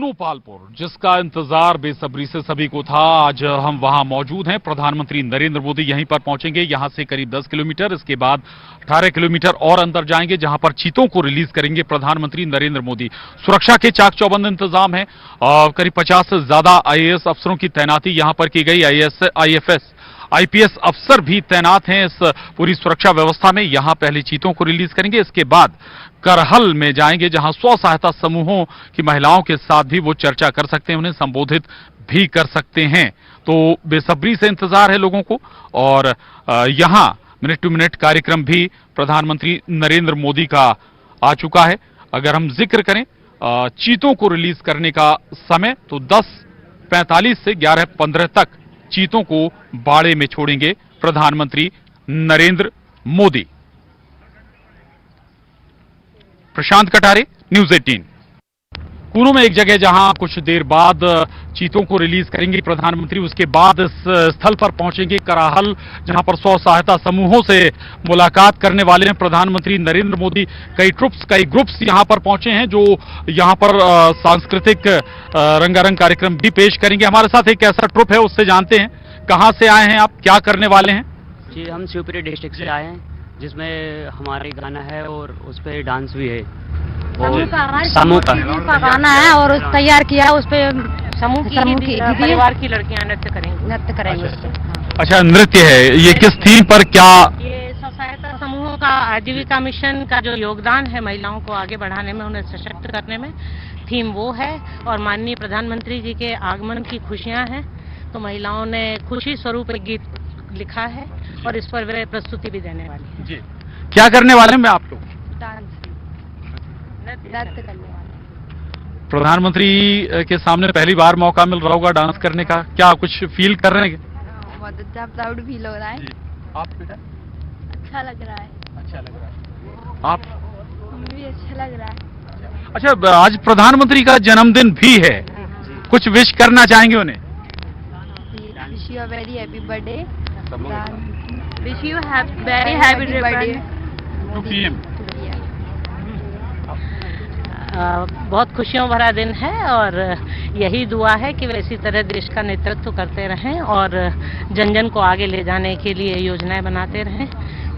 पालपुर, जिसका इंतजार बेसब्री से सभी को था, आज हम वहां मौजूद हैं। प्रधानमंत्री नरेंद्र मोदी यहीं पर पहुंचेंगे। यहां से करीब 10 किलोमीटर, इसके बाद 18 किलोमीटर और अंदर जाएंगे, जहां पर चीतों को रिलीज करेंगे प्रधानमंत्री नरेंद्र मोदी। सुरक्षा के चाक चौबंद इंतजाम है। करीब 50 से ज्यादा आईएएस अफसरों की तैनाती यहां पर की गई। आईएफएस आईपीएस अफसर भी तैनात हैं इस पूरी सुरक्षा व्यवस्था में। यहां पहले चीतों को रिलीज करेंगे, इसके बाद करहल में जाएंगे, जहां स्व सहायता समूहों की महिलाओं के साथ भी वो चर्चा कर सकते हैं, उन्हें संबोधित भी कर सकते हैं। तो बेसब्री से इंतजार है लोगों को। और यहां मिनट टू मिनट कार्यक्रम भी प्रधानमंत्री नरेंद्र मोदी का आ चुका है। अगर हम जिक्र करें चीतों को रिलीज करने का समय, तो 10:45 से 11:15 तक चीतों को बाड़े में छोड़ेंगे प्रधानमंत्री नरेंद्र मोदी। प्रशांत कटारे, न्यूज़ 18। कूनो में एक जगह जहां कुछ देर बाद चीतों को रिलीज करेंगे प्रधानमंत्री, उसके बाद इस स्थल पर पहुंचेंगे कराहल, जहां पर स्व सहायता समूहों से मुलाकात करने वाले हैं प्रधानमंत्री नरेंद्र मोदी। कई ग्रुप्स यहां पर पहुंचे हैं, जो यहां पर सांस्कृतिक रंगारंग कार्यक्रम भी पेश करेंगे। हमारे साथ एक ऐसा ट्रुप है, उससे जानते हैं कहां से आए हैं आप, क्या करने वाले हैं। जी, हम शिवपुरी डिस्ट्रिक्ट से आए हैं, जिसमें हमारे गाना है और उस पर डांस भी है। समूह का गाना है और तैयार किया है, उस पे समूह की परिवार की लड़कियां नृत्य करेंगे अच्छा, नृत्य है। ये किस थीम पर, क्या ये स्व सहायता समूहों का आजीविका मिशन का जो योगदान है महिलाओं को आगे बढ़ाने में, उन्हें सशक्त करने में, थीम वो है। और माननीय प्रधानमंत्री जी के आगमन की खुशियां हैं, तो महिलाओं ने खुशी स्वरूप एक गीत लिखा है और इस पर वे प्रस्तुति भी देने वाली है। जी, क्या करने वाले हैं आप लोग? नृत्य करने वाले। प्रधानमंत्री के सामने पहली बार मौका मिल रहा होगा डांस करने का, क्या कुछ फील कर रहे हैं? बहुत अच्छा, प्राउड फील हो रहा है। आप बेटा? अच्छा लग रहा है। अच्छा लग रहा है। आप? हमें भी अच्छा लग रहा है। अच्छा, आज प्रधानमंत्री का जन्मदिन भी है, कुछ विश करना चाहेंगे उन्हें? Wish you a very happy birthday. Wish you very happy birthday to PM. बहुत खुशियों भरा दिन है और यही दुआ है कि वे इसी तरह देश का नेतृत्व करते रहें और जन जन को आगे ले जाने के लिए योजनाएं बनाते रहें।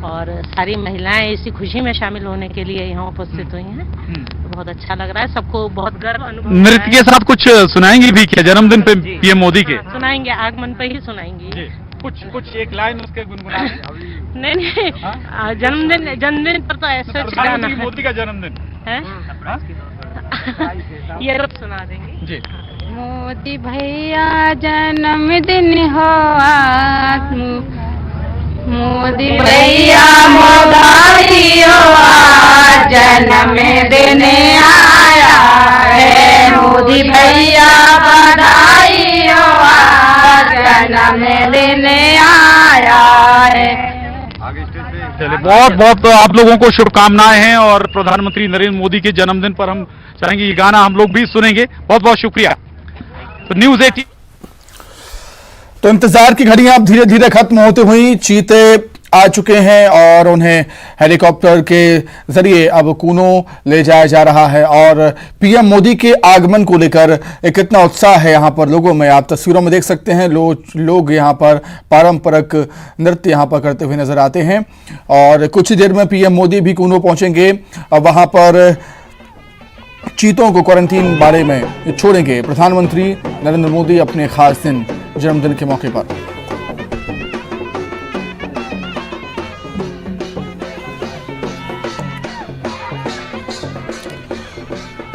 और सारी महिलाएं इसी खुशी में शामिल होने के लिए यहाँ उपस्थित हुई हैं। तो बहुत अच्छा लग रहा है, सबको बहुत गर्व अनुभव। नृत्य के साथ कुछ सुनाएंगी भी क्या जन्मदिन पे पीएम मोदी के? सुनाएंगे, आगमन पे ही सुनाएंगे। कुछ एक लाइन उसके गुनगुना दें। नहीं, जन्मदिन पर तो ऐसा गाना है। मोदी का जन्मदिन है, ये रूप सुना देंगे जी। मोदी भैया जन्मदिन हो आज, मोदी भैया मोदी हो आज, जन्मदिन आया है। मोदी भैया बधाई हो आज, जन्मदिन आया है। चलिए, बहुत बहुत आप लोगों को शुभकामनाएं हैं। और प्रधानमंत्री नरेंद्र मोदी के जन्मदिन पर हम चाहेंगे ये गाना हम लोग भी सुनेंगे। बहुत बहुत शुक्रिया। तो न्यूज़ 18। तो इंतजार की घड़ियां अब धीरे धीरे खत्म होती हुई, चीते आ चुके हैं और उन्हें हेलीकॉप्टर के जरिए अब कूनो ले जाया जा रहा है। और पीएम मोदी के आगमन को लेकर कितना उत्साह है यहाँ पर लोगों में, आप तस्वीरों में देख सकते हैं। लोग यहाँ पर पारंपरिक नृत्य यहाँ पर करते हुए नजर आते हैं। और कुछ ही देर में पीएम मोदी भी कूनो पहुंचेंगे, वहां पर चीतों को क्वारंटीन बाड़े में छोड़ेंगे प्रधानमंत्री नरेंद्र मोदी अपने खास दिन जन्मदिन के मौके पर।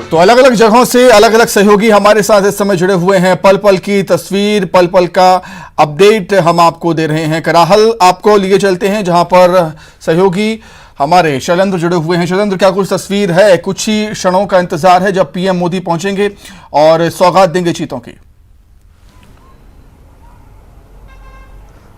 तो अलग अलग जगहों से अलग अलग सहयोगी हमारे साथ इस समय जुड़े हुए हैं। पल पल की तस्वीर, पल पल का अपडेट हम आपको दे रहे हैं। कराहल आपको लिए चलते हैं, जहां पर सहयोगी हमारे शैलेंद्र जुड़े हुए हैं। शैलेंद्र, क्या कुछ तस्वीर है? कुछ ही क्षणों का इंतजार है जब पीएम मोदी पहुंचेंगे और सौगात देंगे चीतों की।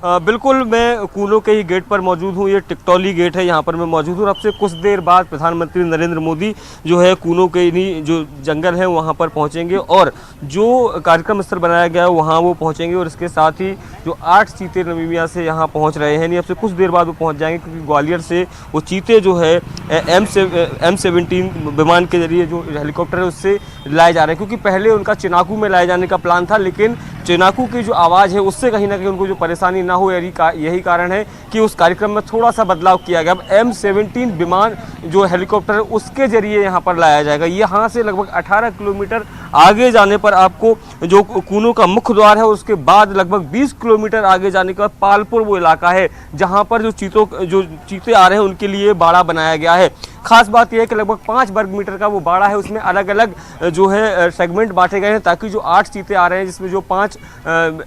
बिल्कुल, मैं कूनो के ही गेट पर मौजूद हूँ। ये टिकटौली गेट है, यहाँ पर मैं मौजूद हूँ। अब से कुछ देर बाद प्रधानमंत्री नरेंद्र मोदी जो है कूनो के इन्हीं जो जंगल है वहाँ पर पहुँचेंगे और जो कार्यक्रम स्थल बनाया गया है वहाँ वो पहुँचेंगे। और इसके साथ ही जो 8 चीते नमीबिया से यहाँ पहुँच रहे हैं, अब से कुछ देर बाद वो पहुँच जाएंगे, क्योंकि ग्वालियर से वो चीते जो है M17 विमान के जरिए जो हेलीकॉप्टर है उससे लाए जा रहे हैं। क्योंकि पहले उनका चिनाकू में लाए जाने का प्लान था, लेकिन चिनाकू की जो आवाज़ है उससे कहीं ना कहीं उनको जो परेशानी ना हो, यही कारण है कि उस कार्यक्रम में थोड़ा सा बदलाव किया गया। अब M17 विमान जो हेलीकॉप्टर है उसके जरिए यहाँ पर लाया जाएगा। यहाँ से लगभग 18 किलोमीटर आगे जाने पर आपको जो कूनो का मुख्य द्वार है, उसके बाद लगभग 20 किलोमीटर आगे जाने के बाद पालपुर वो इलाका है जहाँ पर जो चीते आ रहे हैं उनके लिए बाड़ा बनाया गया है। खास बात यह है कि लगभग 5 वर्ग मीटर का वो बाड़ा है, उसमें अलग अलग जो है सेगमेंट बांटे गए हैं, ताकि जो 8 चीते आ रहे हैं जिसमें जो 5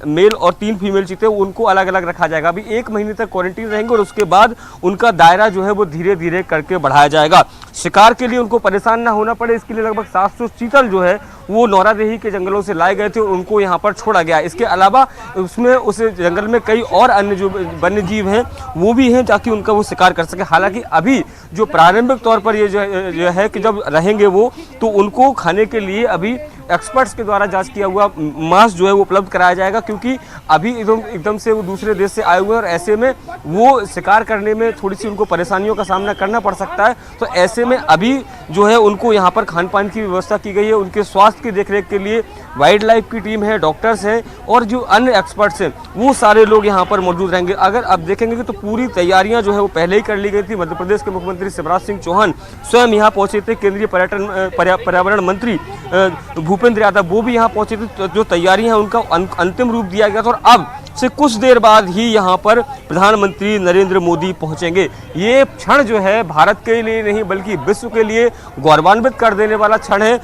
मेल और 3 फीमेल चीते उनको अलग अलग रखा जाएगा। अभी 1 महीने तक क्वारंटीन रहेंगे और उसके बाद उनका दायरा जो है वो धीरे धीरे करके बढ़ाया जाएगा। शिकार के लिए उनको परेशान ना होना पड़े, इसके लिए लगभग 700 चीतल जो है वो नौरादेही के जंगलों से लाए गए थे और उनको यहाँ पर छोड़ा गया। इसके अलावा उसमें उस जंगल में कई और अन्य जो वन्य जीव हैं वो भी हैं, ताकि उनका वो शिकार कर सके। हालांकि अभी जो प्रारंभिक तौर पर ये जो है कि जब रहेंगे वो, तो उनको खाने के लिए अभी एक्सपर्ट्स के द्वारा जांच किया हुआ मांस जो है वो उपलब्ध कराया जाएगा, क्योंकि अभी एकदम से वो दूसरे देश से आए हुए हैं और ऐसे में वो शिकार करने में थोड़ी सी उनको परेशानियों का सामना करना पड़ सकता है। तो ऐसे में अभी जो है उनको यहाँ पर खान पान की व्यवस्था की गई है। उनके स्वास्थ्य की देखरेख के लिए वाइल्ड लाइफ की टीम है, डॉक्टर्स हैं और जो अन्य एक्सपर्ट्स हैं वो सारे लोग यहाँ पर मौजूद रहेंगे। अगर आप देखेंगे कि तो पूरी तैयारियाँ जो है वो पहले ही कर ली गई थी। मध्य प्रदेश के मुख्यमंत्री शिवराज सिंह चौहान स्वयं यहाँ पहुँचे थे, केंद्रीय पर्यावरण मंत्री भूपेंद्र यादव वो भी यहाँ पहुंचे थे। जो तैयारियां हैं उनका अंतिम रूप दिया गया था और अब से कुछ देर बाद ही यहाँ पर प्रधानमंत्री नरेंद्र मोदी पहुंचेंगे। ये क्षण जो है भारत के लिए नहीं बल्कि विश्व के लिए गौरवान्वित कर देने वाला क्षण है।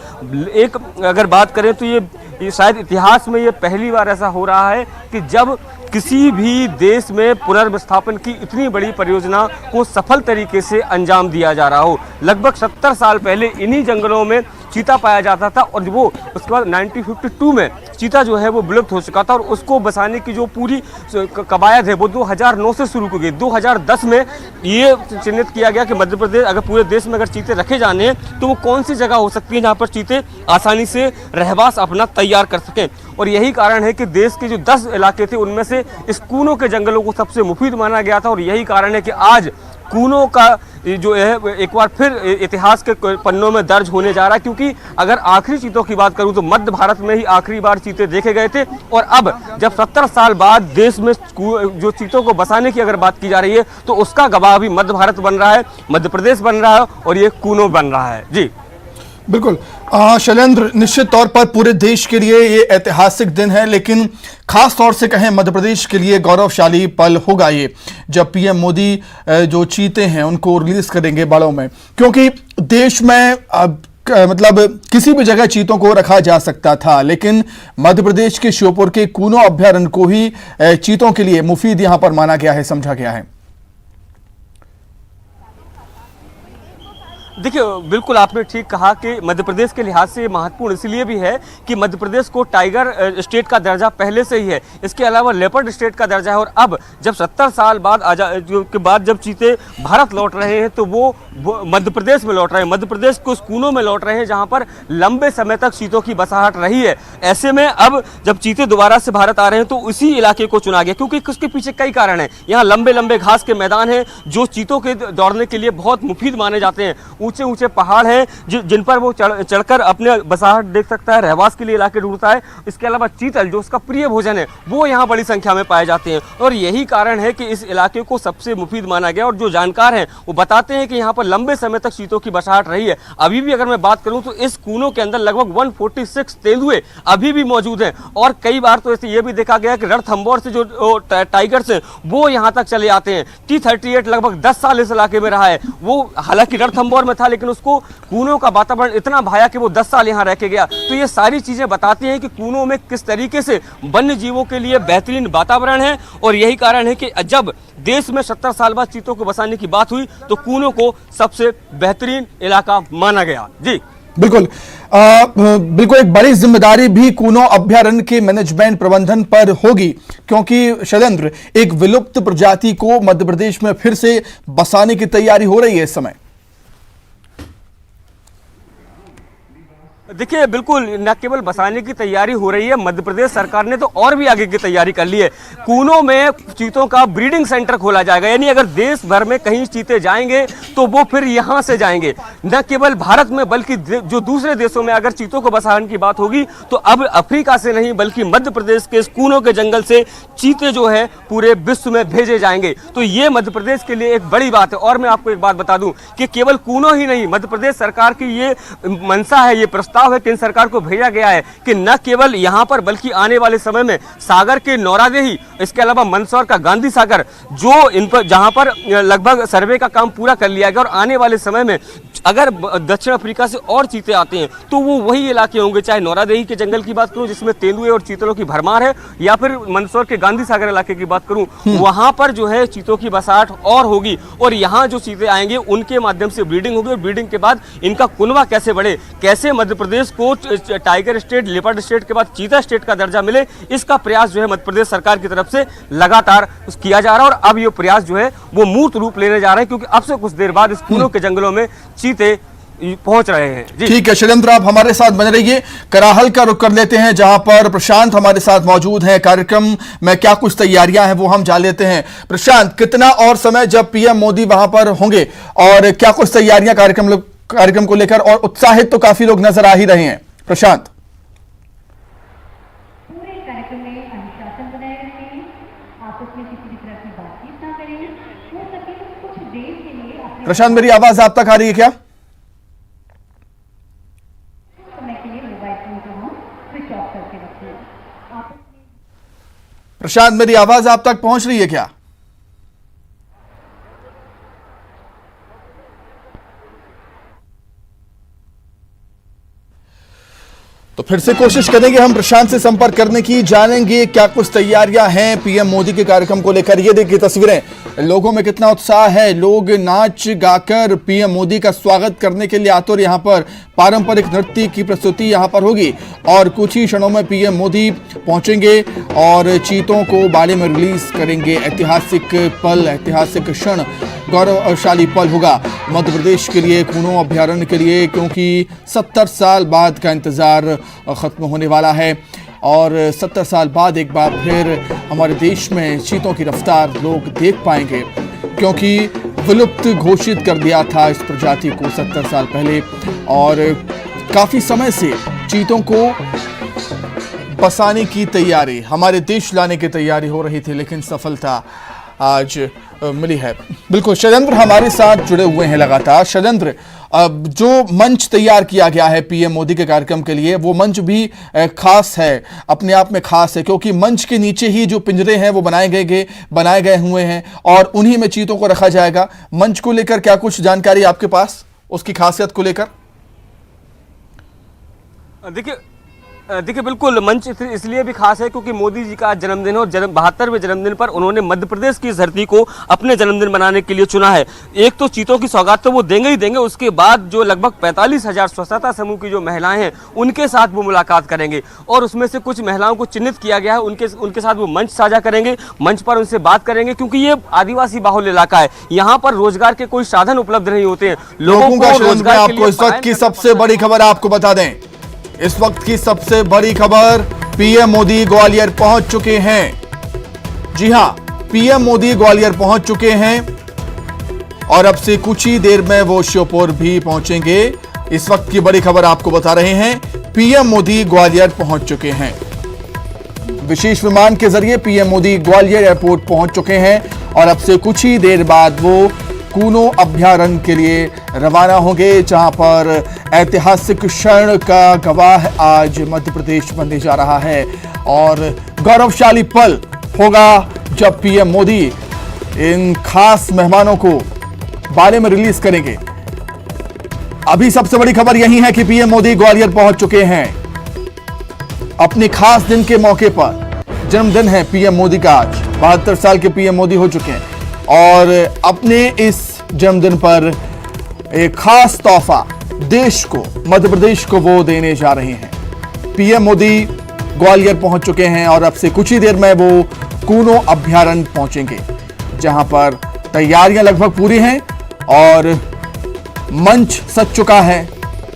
एक अगर बात करें तो ये शायद इतिहास में ये पहली बार ऐसा हो रहा है कि जब किसी भी देश में पुनर्विस्थापन की इतनी बड़ी परियोजना को सफल तरीके से अंजाम दिया जा रहा हो। लगभग 70 साल पहले इन्हीं जंगलों में चीता पाया जाता था और वो उसके बाद 1952 में चीता जो है वो विलुप्त हो चुका था और उसको बचाने की जो पूरी कवायद है वो 2009 से शुरू की गई। 2010 में ये चिन्हित किया गया कि मध्य प्रदेश अगर पूरे देश में अगर चीते रखे जाने हैं तो वो कौन सी जगह हो सकती है जहाँ पर चीते आसानी से रहवास अपना तैयार कर सकें। और यही कारण है कि देश के जो 10 इलाके थे उनमें से इस कूनो के जंगलों को सबसे मुफीद माना गया था और यही कारण है कि आज कूनो का जो है एक बार फिर इतिहास के पन्नों में दर्ज होने जा रहा है। क्योंकि अगर आखिरी चीतों की बात करूं तो मध्य भारत में ही आखिरी बार चीते देखे गए थे और अब जब 70 साल बाद देश में जो चीतों को बसाने की अगर बात की जा रही है तो उसका गवाह भी मध्य भारत बन रहा है, मध्य प्रदेश बन रहा है और ये कूनो बन रहा है। जी बिल्कुल शैलेंद्र, निश्चित तौर पर पूरे देश के लिए ये ऐतिहासिक दिन है, लेकिन खास तौर से कहें मध्य प्रदेश के लिए गौरवशाली पल होगा ये जब पीएम मोदी जो चीते हैं उनको रिलीज करेंगे बाड़ों में, क्योंकि देश में मतलब किसी भी जगह चीतों को रखा जा सकता था, लेकिन मध्य प्रदेश के श्योपुर के कूनो अभ्यारण्य को ही चीतों के लिए मुफीद यहां पर माना गया है, समझा गया है। देखिए बिल्कुल आपने ठीक कहा कि मध्य प्रदेश के लिहाज से महत्वपूर्ण इसलिए भी है कि मध्य प्रदेश को टाइगर स्टेट का दर्जा पहले से ही है, इसके अलावा लेपर्ड स्टेट का दर्जा है और अब जब 70 साल बाद के बाद जब चीते भारत लौट रहे हैं तो वो मध्य प्रदेश में लौट रहे हैं, मध्य प्रदेश को कूनो में लौट रहे हैं जहां पर लंबे समय तक चीतों की बसाहट रही है। ऐसे में अब जब चीते दोबारा से भारत आ रहे हैं तो उसी इलाके को चुना गया, क्योंकि उसके पीछे कई कारण हैं। यहाँ लंबे लंबे घास के मैदान हैं जो चीतों के दौड़ने के लिए बहुत मुफीद माने जाते हैं। ऊंचे ऊंचे पहाड़ हैं जिन पर वो चढ़कर अपने बसाहट देख सकता है, रहवास के लिए इलाके ढूंढता है। इसके अलावा चीतल जो उसका प्रिय भोजन है वो यहाँ बड़ी संख्या में पाए जाते हैं और यही कारण है कि इस इलाके को सबसे मुफीद माना गया। और जो जानकार हैं वो बताते हैं कि यहाँ पर लंबे समय तक चीतों की बसाहट रही है। अभी भी अगर मैं बात करूं तो इस कूनो के अंदर लगभग 146 तेंदुए अभी भी मौजूद हैं और कई बार तो ऐसे ये भी देखा गया कि रणथंभौर से जो टाइगर्स हैं वो यहाँ तक चले आते हैं। T-38 लगभग 10 साल इस इलाके में रहा है। वो हालांकि रणथंभौर में था लेकिन उसको कूनो का वातावरण इतना भाया कि वो 10 साल यहाँ रह के गया। तो ये सारी चीजें बताती हैं कि कूनो में किस तरीके से वन्य जीवों के लिए बेहतरीन वातावरण है और यही कारण है कि जब देश में 70 साल बाद चीतों को बसाने की बात हुई तो कूनो को सबसे बेहतरीन इलाका माना गया। जी बिल्कुल बिल्कुल एक बड़ी जिम्मेदारी भी कूनो अभयारण्य के मैनेजमेंट प्रबंधन पर होगी, क्योंकि शैलेंद्र, एक विलुप्त प्रजाति को मध्य प्रदेश में फिर से बसाने की तैयारी हो रही है इस समय। देखिए, बिल्कुल न केवल बसाने की तैयारी हो रही है, मध्य प्रदेश सरकार ने तो और भी आगे की तैयारी कर ली है। कूनों में चीतों का ब्रीडिंग सेंटर खोला जाएगा, यानी अगर देश भर में कहीं चीते जाएंगे तो वो फिर यहां से जाएंगे। न केवल भारत में बल्कि जो दूसरे देशों में अगर चीतों को बसाने की बात होगी तो अब अफ्रीका से नहीं बल्कि मध्य प्रदेश के कूनों के जंगल से चीते जो है पूरे विश्व में भेजे जाएंगे। तो ये मध्य प्रदेश के लिए एक बड़ी बात है। और मैं आपको एक बात बता दूं कि केवल कूनों ही नहीं, मध्य प्रदेश सरकार की ये मंशा है, ये प्रस्ताव है केंद्र सरकार को भेजा गया है कि न केवल यहां पर बल्कि आने वाले समय में सागर के नौरादेही, इसके अलावा मंदसौर का गांधी सागर, जो इन पर जहां पर लगभग सर्वे का काम पूरा कर लिया गया, और आने वाले समय में अगर दक्षिण अफ्रीका से और चीते आते हैं तो वो वही इलाके होंगे, चाहे नौरादेही के जंगल की बात करूं जिसमें तेंदुए और चीतलों की भरमार है, या फिर मंदसौर के गांधी सागर इलाके की बात करूं, वहां पर जो है चीतों की बसाहट और होगी। और यहाँ जो चीते आएंगे उनके माध्यम से ब्रीडिंग होगी, और ब्रीडिंग के बाद इनका कुनबा कैसे बढ़े, कैसे मध्य प्रदेश को टाइगर स्टेट, लेपर्ड स्टेट के बाद चीता स्टेट का दर्जा मिले, इसका प्रयास जो है मध्य प्रदेश सरकार की तरफ से लगातार किया जा रहा है। और अब ये प्रयास जो है वो मूर्त रूप लेने जा रहे हैं, क्योंकि अब से कुछ देर बाद इस कूनों के जंगलों में चीते पहुंच रहे हैं। ठीक है शैलेंद्र, आप हमारे साथ बने रहिए। कराहल का रुख कर लेते हैं, जहां पर प्रशांत हमारे साथ मौजूद हैं। कार्यक्रम में क्या कुछ तैयारियां हैं वो हम जान लेते हैं। प्रशांत, कितना और समय जब पीएम मोदी वहां पर होंगे और क्या कुछ तैयारियां कार्यक्रम को लेकर, और उत्साहित तो काफी लोग नजर आ ही रहे हैं। प्रशांत। पूरे कार्यक्रम में अनुशासन बनाए रखें, आपस में किसी भी तरह की बातचीत ना करें, हो सके तो कुछ देर के लिए प्रशांत, मेरी आवाज आप तक आ रही है क्या? समय के लिए मोबाइल फोन को हम स्विच ऑफ करके रखें। प्रशांत, मेरी आवाज आप तक पहुंच रही है क्या? तो फिर से कोशिश करेंगे हम प्रशांत से संपर्क करने की, जानेंगे क्या कुछ तैयारियां हैं पीएम मोदी के कार्यक्रम को लेकर। ये देखिए तस्वीरें, लोगों में कितना उत्साह है, लोग नाच गाकर पीएम मोदी का स्वागत करने के लिए आतुर। यहाँ पर पारंपरिक नृत्य की प्रस्तुति यहाँ पर होगी और कुछ ही क्षणों में पीएम मोदी पहुंचेंगे और चीतों को बाड़े में रिलीज करेंगे। ऐतिहासिक पल, ऐतिहासिक क्षण, गौरवशाली पल होगा मध्य प्रदेश के लिए, कूनों अभयारण्य के लिए, क्योंकि 70 साल बाद का इंतजार खत्म होने वाला है और 70 साल बाद एक बार फिर हमारे देश में चीतों की रफ्तार लोग देख पाएंगे, क्योंकि विलुप्त घोषित कर दिया था इस प्रजाति को 70 साल पहले और काफी समय से चीतों को बसाने की तैयारी, हमारे देश लाने की तैयारी हो रही थी, लेकिन सफलता आज मिली है। बिल्कुल शैलेंद्र हमारे साथ जुड़े हुए हैं लगातार। शैलेंद्र, जो मंच तैयार किया गया है पीएम मोदी के कार्यक्रम के लिए, वो मंच भी खास है, अपने आप में खास है, क्योंकि मंच के नीचे ही जो पिंजरे हैं वो बनाए गए हुए हैं और उन्हीं में चीतों को रखा जाएगा। मंच को लेकर क्या कुछ जानकारी आपके पास, उसकी खासियत को लेकर? देखिए बिल्कुल मंच इसलिए भी खास है क्योंकि मोदी जी का आज जन्मदिन है और 72वें जन्मदिन पर उन्होंने मध्य प्रदेश की इस धरती को अपने जन्मदिन मनाने के लिए चुना है। एक तो चीतों की सौगात तो वो देंगे ही देंगे, उसके बाद जो लगभग 45,000 स्वच्छता समूह की जो महिलाएं हैं उनके साथ वो मुलाकात करेंगे और उसमें से कुछ महिलाओं को चिन्हित किया गया है, उनके साथ वो मंच साझा करेंगे, मंच पर उनसे बात करेंगे, क्योंकि ये आदिवासी बाहुल्य इलाका है, यहाँ पर रोजगार के कोई साधन उपलब्ध नहीं होते हैं लोगों को रोजगार के लिए। इस वक्त की सबसे बड़ी खबर आपको बता दें, इस वक्त की सबसे बड़ी खबर, पीएम मोदी ग्वालियर पहुंच चुके हैं। जी हां, पीएम मोदी ग्वालियर पहुंच चुके हैं और अब से कुछ ही देर में वो श्योपुर भी पहुंचेंगे। इस वक्त की बड़ी खबर आपको बता रहे हैं, पीएम मोदी ग्वालियर पहुंच चुके हैं। विशेष विमान के जरिए पीएम मोदी ग्वालियर एयरपोर्ट पहुंच चुके हैं और अब से कुछ ही देर बाद वो कूनों अभयारण्य के लिए रवाना होंगे, जहां पर ऐतिहासिक क्षण का गवाह आज मध्य प्रदेश बनने जा रहा है और गौरवशाली पल होगा जब पीएम मोदी इन खास मेहमानों को बाड़े में रिलीज करेंगे। अभी सबसे बड़ी खबर यही है कि पीएम मोदी ग्वालियर पहुंच चुके हैं अपने खास दिन के मौके पर। जन्मदिन है पीएम मोदी का आज, 72 साल के पीएम मोदी हो चुके हैं और अपने इस जन्मदिन पर एक खास तोहफा देश को, मध्य प्रदेश को वो देने जा रहे हैं। पीएम मोदी ग्वालियर पहुंच चुके हैं और अब से कुछ ही देर में वो कूनो अभ्यारण्य पहुंचेंगे, जहां पर तैयारियां लगभग पूरी हैं और मंच सज चुका है,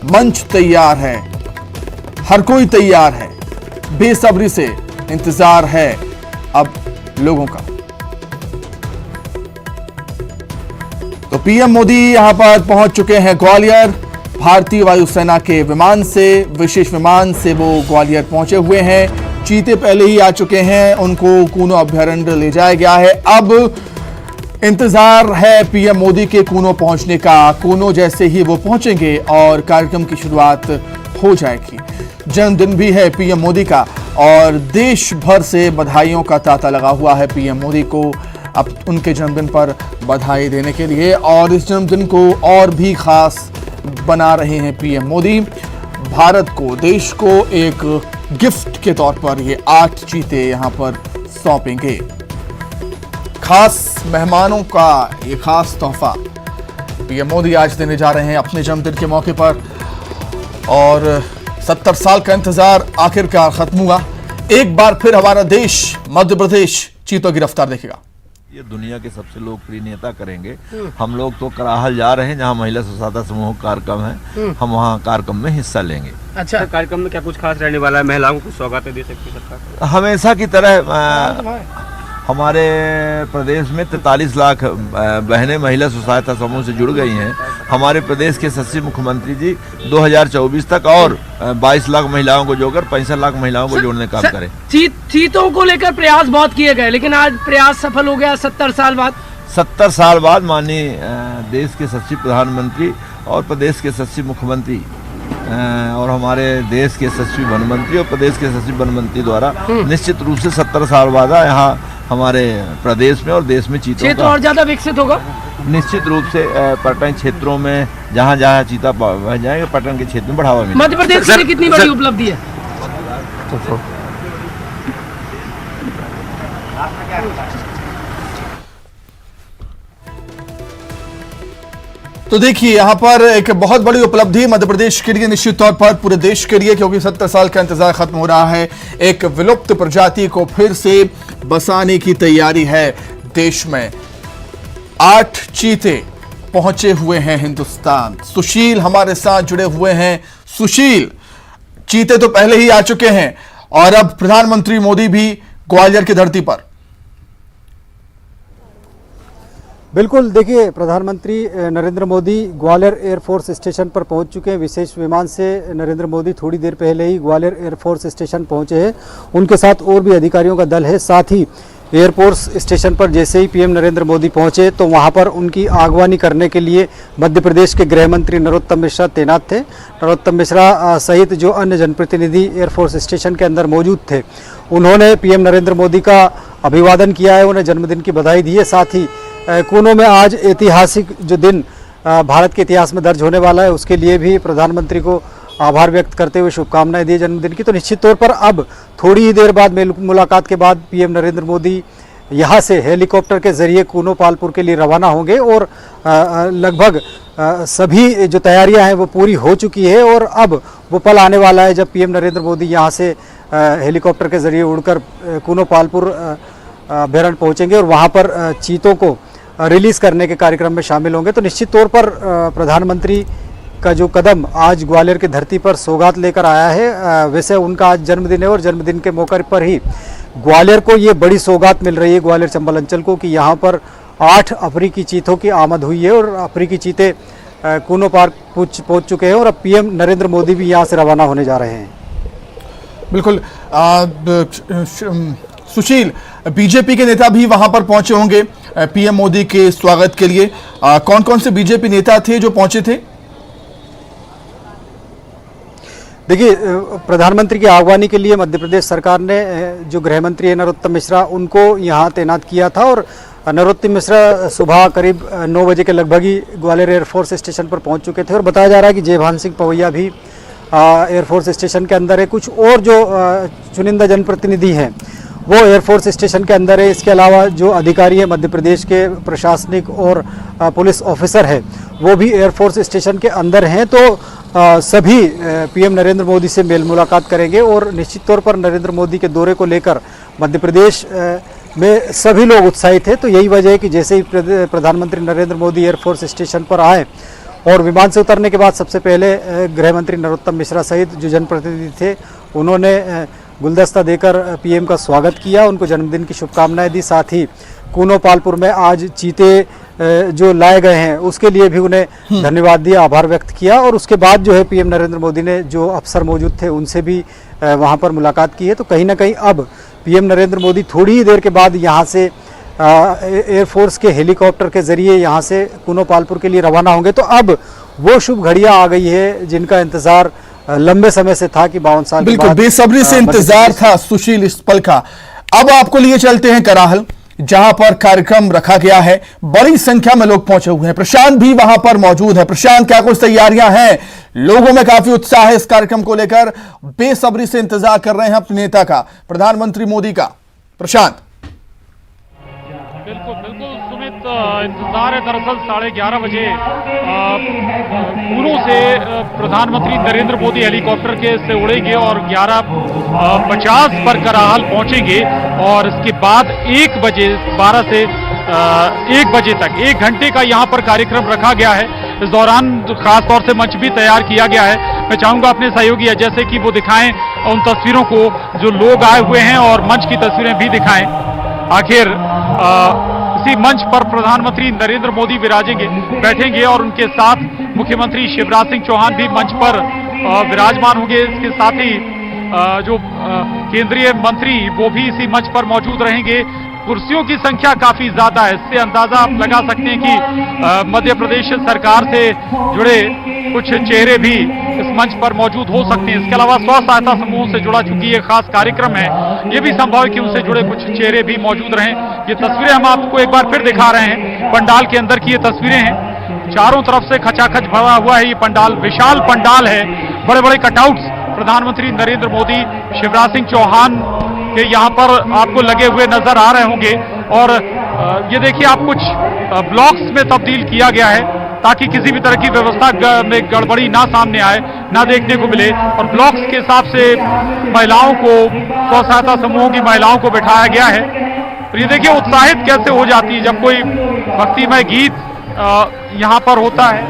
मंच तैयार है, हर कोई तैयार है। बेसब्री से इंतजार है अब लोगों का। तो पीएम मोदी यहां पर पहुंच चुके हैं ग्वालियर। भारतीय वायुसेना के विमान से, विशेष विमान से वो ग्वालियर पहुंचे हुए हैं। चीते पहले ही आ चुके हैं, उनको कूनो अभ्यारण्य ले जाया गया है। अब इंतजार है पीएम मोदी के कूनो पहुंचने का। कूनो जैसे ही वो पहुंचेंगे और कार्यक्रम की शुरुआत हो जाएगी। जन्मदिन भी है पीएम मोदी का और देश भर से बधाइयों का तांता लगा हुआ है पीएम मोदी को अब उनके जन्मदिन पर बधाई देने के लिए। और इस जन्मदिन को और भी खास बना रहे हैं पीएम मोदी। भारत को, देश को एक गिफ्ट के तौर पर ये 8 चीते यहां पर सौंपेंगे। खास मेहमानों का ये खास तोहफा पीएम मोदी आज देने जा रहे हैं अपने जन्मदिन के मौके पर। और 70 साल का इंतजार आखिरकार खत्म हुआ। एक बार फिर हमारा देश, मध्य प्रदेश, चीतों की रफ्तार देखेगा। ये दुनिया के सबसे लोकप्रिय नेता करेंगे। हम लोग तो कराहल जा रहे हैं, जहां महिला स्वच्छता समूह कार्यक्रम है, हम वहां कार्यक्रम में हिस्सा लेंगे। अच्छा, कार्यक्रम में क्या कुछ खास रहने वाला है? महिलाओं को स्वागत दे सकती है सरकार? हमेशा की तरह हमारे प्रदेश में 43 लाख बहनें महिला स्वसहायता समूह से जुड़ गई हैं। हमारे प्रदेश के यशस्वी मुख्यमंत्री जी 2024 तक और 22 लाख महिलाओं को जोड़कर 65 लाख महिलाओं को जोड़ने का काम करें। चीतों को लेकर प्रयास बहुत किए गए, लेकिन आज प्रयास सफल हो गया 70 साल बाद। 70 साल बाद माननीय देश के यशस्वी प्रधानमंत्री और प्रदेश के यशस्वी मुख्यमंत्री और हमारे देश के यशस्वी वन मंत्री और प्रदेश के यशस्वी वन मंत्री द्वारा निश्चित रूप से 70 साल बाद यहाँ हमारे प्रदेश में और देश में चीतों क्षेत्र और ज्यादा विकसित होगा। निश्चित रूप से पर्यटन क्षेत्रों में जहाँ जहाँ चीता पाए जाएंगे, पर्यटन के क्षेत्र में बढ़ावा मिलेगा। मध्य प्रदेश के लिए कितनी बड़ी उपलब्धि है? तो देखिए यहां पर एक बहुत बड़ी उपलब्धि मध्य प्रदेश के लिए, निश्चित तौर पर पूरे देश के लिए, क्योंकि 70 साल का इंतजार खत्म हो रहा है। एक विलुप्त प्रजाति को फिर से बसाने की तैयारी है देश में। 8 चीते पहुंचे हुए हैं हिंदुस्तान। सुशील हमारे साथ जुड़े हुए हैं। सुशील, चीते तो पहले ही आ चुके हैं और अब प्रधानमंत्री मोदी भी ग्वालियर की धरती पर। बिल्कुल, देखिए प्रधानमंत्री नरेंद्र मोदी ग्वालियर एयरफोर्स स्टेशन पर पहुंच चुके हैं। विशेष विमान से नरेंद्र मोदी थोड़ी देर पहले ही ग्वालियर एयरफोर्स स्टेशन पहुंचे हैं। उनके साथ और भी अधिकारियों का दल है। साथ ही एयरफोर्स स्टेशन पर जैसे ही पीएम नरेंद्र मोदी पहुंचे तो वहां पर उनकी आगवानी करने के लिए मध्य प्रदेश के गृह मंत्री नरोत्तम मिश्रा तैनात थे। नरोत्तम मिश्रा सहित जो अन्य जनप्रतिनिधि एयरफोर्स स्टेशन के अंदर मौजूद थे, उन्होंने पीएम नरेंद्र मोदी का अभिवादन किया है, उन्हें जन्मदिन की बधाई दी है। साथ ही कूनो में आज ऐतिहासिक जो दिन भारत के इतिहास में दर्ज होने वाला है, उसके लिए भी प्रधानमंत्री को आभार व्यक्त करते हुए शुभकामनाएं दी जन्मदिन की। तो निश्चित तौर पर अब थोड़ी ही देर बाद मुलाकात के बाद पीएम नरेंद्र मोदी यहां से हेलीकॉप्टर के जरिए कूनो पालपुर के लिए रवाना होंगे और लगभग सभी जो तैयारियां हैं वो पूरी हो चुकी है और अब वो पल आने वाला है जब पीएम नरेंद्र मोदी यहां से हेलीकॉप्टर के जरिए उड़कर कूनो पालपुर अभ्यारण्य पहुंचेंगे और वहां पर चीतों को रिलीज करने के कार्यक्रम में शामिल होंगे। तो निश्चित तौर पर प्रधानमंत्री का जो कदम आज ग्वालियर की धरती पर सौगात लेकर आया है, वैसे उनका आज जन्मदिन है और जन्मदिन के मौके पर ही ग्वालियर को ये बड़ी सौगात मिल रही है, ग्वालियर चंबल अंचल को, कि यहाँ पर 8 अफ्रीकी चीतों की आमद हुई है और अफ्रीकी चीते कूनो पार्क पहुंच चुके हैं और अब पीएम नरेंद्र मोदी भी यहाँ से रवाना होने जा रहे हैं। बिल्कुल सुशील, बीजेपी के नेता भी वहां पर पहुंचे होंगे पीएम मोदी के स्वागत के लिए। कौन कौन से बीजेपी नेता थे जो पहुंचे थे? देखिए, प्रधानमंत्री की आगवानी के लिए मध्य प्रदेश सरकार ने जो गृह मंत्री है नरोत्तम मिश्रा, उनको यहाँ तैनात किया था और नरोत्तम मिश्रा सुबह करीब 9 बजे के लगभग ही ग्वालियर एयरफोर्स स्टेशन पर पहुंच चुके थे और बताया जा रहा है कि जयभान सिंह पवैया भी एयरफोर्स स्टेशन के अंदर है। कुछ और जो चुनिंदा जनप्रतिनिधि हैं वो एयरफोर्स स्टेशन के अंदर है। इसके अलावा जो अधिकारी है मध्य प्रदेश के प्रशासनिक और पुलिस ऑफिसर है वो भी एयरफोर्स स्टेशन के अंदर हैं। तो सभी पीएम नरेंद्र मोदी से मेल मुलाकात करेंगे और निश्चित तौर पर नरेंद्र मोदी के दौरे को लेकर मध्य प्रदेश में सभी लोग उत्साहित हैं। तो यही वजह है कि जैसे ही प्रधानमंत्री नरेंद्र मोदी एयरफोर्स स्टेशन पर आए और विमान से उतरने के बाद सबसे पहले गृह मंत्री नरोत्तम मिश्रा सहित जो जनप्रतिनिधि थे उन्होंने गुलदस्ता देकर पीएम का स्वागत किया, उनको जन्मदिन की शुभकामनाएं दी। साथ ही कूनो पालपुर में आज चीते जो लाए गए हैं उसके लिए भी उन्हें धन्यवाद दिया, आभार व्यक्त किया। और उसके बाद जो है पीएम नरेंद्र मोदी ने जो अफसर मौजूद थे उनसे भी वहां पर मुलाकात की है। तो कहीं ना कहीं अब पीएम नरेंद्र मोदी थोड़ी ही देर के बाद यहाँ से एयरफोर्स के हेलीकॉप्टर के जरिए यहाँ से कूनो पालपुर के लिए रवाना होंगे। तो अब वो शुभ घड़ियां आ गई है जिनका इंतजार लंबे समय से था कि 52 साल बिल्कुल बेसब्री से इंतजार था सुशील इस पल का। अब आपको लिए चलते हैं कराहल, जहां पर कार्यक्रम रखा गया है। बड़ी संख्या में लोग पहुंचे हुए हैं। प्रशांत भी वहां पर मौजूद है। प्रशांत, क्या कुछ तैयारियां हैं? लोगों में काफी उत्साह है इस कार्यक्रम को लेकर, बेसब्री से इंतजार कर रहे हैं अपने नेता का, प्रधानमंत्री मोदी का। प्रशांत। बिल्कुल बिल्कुल सुमित, इंतजार है दरअसल 11:30 बजे कूनो से प्रधानमंत्री नरेंद्र मोदी हेलीकॉप्टर के से उड़ेंगे और 11:50 पर कराहल पहुंचेंगे और इसके बाद 1 बजे 12 से 1 बजे तक 1 घंटे का यहां पर कार्यक्रम रखा गया है। इस दौरान खास तौर से मंच भी तैयार किया गया है। मैं चाहूंगा अपने सहयोगी जैसे कि वो दिखाएं उन तस्वीरों को जो लोग आए हुए हैं और मंच की तस्वीरें भी दिखाएं। आखिर इसी मंच पर प्रधानमंत्री नरेंद्र मोदी विराजेंगे, बैठेंगे और उनके साथ मुख्यमंत्री शिवराज सिंह चौहान भी मंच पर विराजमान होंगे। इसके साथ ही जो केंद्रीय मंत्री वो भी इसी मंच पर मौजूद रहेंगे। कुर्सियों की संख्या काफी ज्यादा है, इससे अंदाजा आप लगा सकते हैं कि मध्य प्रदेश सरकार से जुड़े कुछ चेहरे भी इस मंच पर मौजूद हो सकते हैं। इसके अलावा स्व सहायता समूह से जुड़ा चूंकि ये खास कार्यक्रम है, ये भी संभव है कि उनसे जुड़े कुछ चेहरे भी मौजूद रहें। ये तस्वीरें हम आपको एक बार फिर दिखा रहे हैं, पंडाल के अंदर की ये तस्वीरें हैं। चारों तरफ से खचाखच भरा हुआ है ये पंडाल, विशाल पंडाल है। बड़े बड़े कटआउट्स प्रधानमंत्री नरेंद्र मोदी, शिवराज सिंह चौहान के यहाँ पर आपको लगे हुए नजर आ रहे होंगे। और ये देखिए, आप कुछ ब्लॉक्स में तब्दील किया गया है ताकि किसी भी तरह की व्यवस्था में गड़बड़ी ना सामने आए, ना देखने को मिले। और ब्लॉक्स के हिसाब से महिलाओं को, स्व सहायता समूहों की महिलाओं को बिठाया गया है। तो ये देखिए उत्साहित कैसे हो जाती है जब कोई भक्तिमय गीत यहाँ पर होता है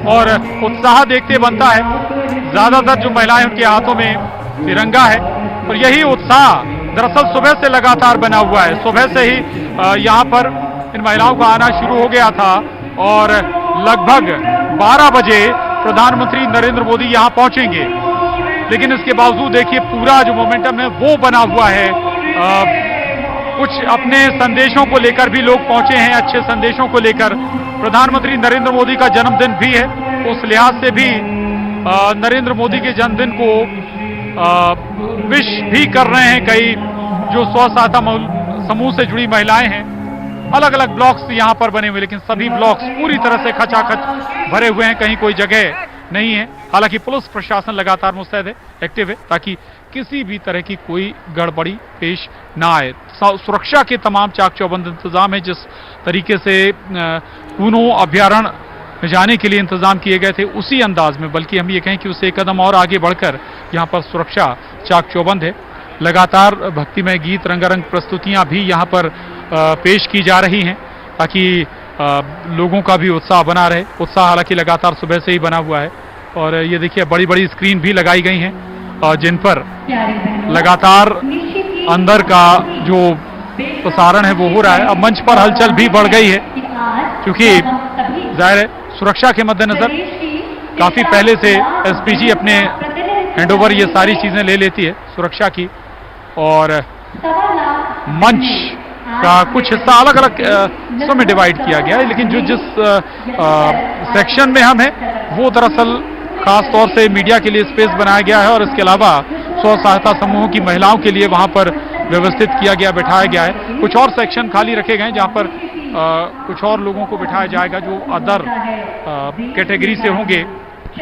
और उत्साह देखते बनता है। ज्यादातर जो महिलाएं उनके हाथों में तिरंगा है और यही उत्साह दरअसल सुबह से लगातार बना हुआ है। सुबह से ही यहाँ पर इन महिलाओं का आना शुरू हो गया था और लगभग 12 बजे प्रधानमंत्री नरेंद्र मोदी यहाँ पहुंचेंगे। लेकिन इसके बावजूद देखिए पूरा जो मोमेंटम है वो बना हुआ है। कुछ अपने संदेशों को लेकर भी लोग पहुंचे हैं, अच्छे संदेशों को लेकर। प्रधानमंत्री नरेंद्र मोदी का जन्मदिन भी है, उस लिहाज से भी नरेंद्र मोदी के जन्मदिन को विश भी कर रहे हैं कई जो स्व सहायता समूह से जुड़ी महिलाएं हैं। अलग अलग ब्लॉक्स यहाँ पर बने हुए, लेकिन सभी ब्लॉक्स पूरी तरह से खचाखच भरे हुए हैं, कहीं कोई जगह नहीं है। हालांकि पुलिस प्रशासन लगातार मुस्तैद है, एक्टिव है, ताकि किसी भी तरह की कोई गड़बड़ी पेश ना आए। सुरक्षा के तमाम चाक चौबंद इंतजाम है। जिस तरीके से कूनो अभ्यारण्य जाने के लिए इंतजाम किए गए थे उसी अंदाज में, बल्कि हम ये कहें कि उससे एक कदम और आगे बढ़कर यहाँ पर सुरक्षा चाक चौबंद है। लगातार भक्तिमय गीत, रंगारंग प्रस्तुतियां भी यहाँ पर पेश की जा रही हैं ताकि लोगों का भी उत्साह बना रहे। उत्साह हालांकि लगातार सुबह से ही बना हुआ है और ये देखिए बड़ी बड़ी स्क्रीन भी लगाई गई हैं जिन पर लगातार अंदर का जो प्रसारण है वो हो रहा है। अब मंच पर हलचल भी बढ़ गई है क्योंकि जाहिर है सुरक्षा के मद्देनजर काफी पहले से एसपीजी अपने हैंडओवर ये सारी चीजें ले लेती है सुरक्षा की। और मंच का कुछ हिस्सा अलग अलग हिस्सों में डिवाइड किया गया है, लेकिन जो जिस सेक्शन में हम हैं वो दरअसल खास तौर से मीडिया के लिए स्पेस बनाया गया है और इसके अलावा स्व सहायता समूहों की महिलाओं के लिए वहां पर व्यवस्थित किया गया, बिठाया गया है। कुछ और सेक्शन खाली रखे गए हैं जहां पर कुछ और लोगों को बिठाया जाएगा जो अदर कैटेगरी से होंगे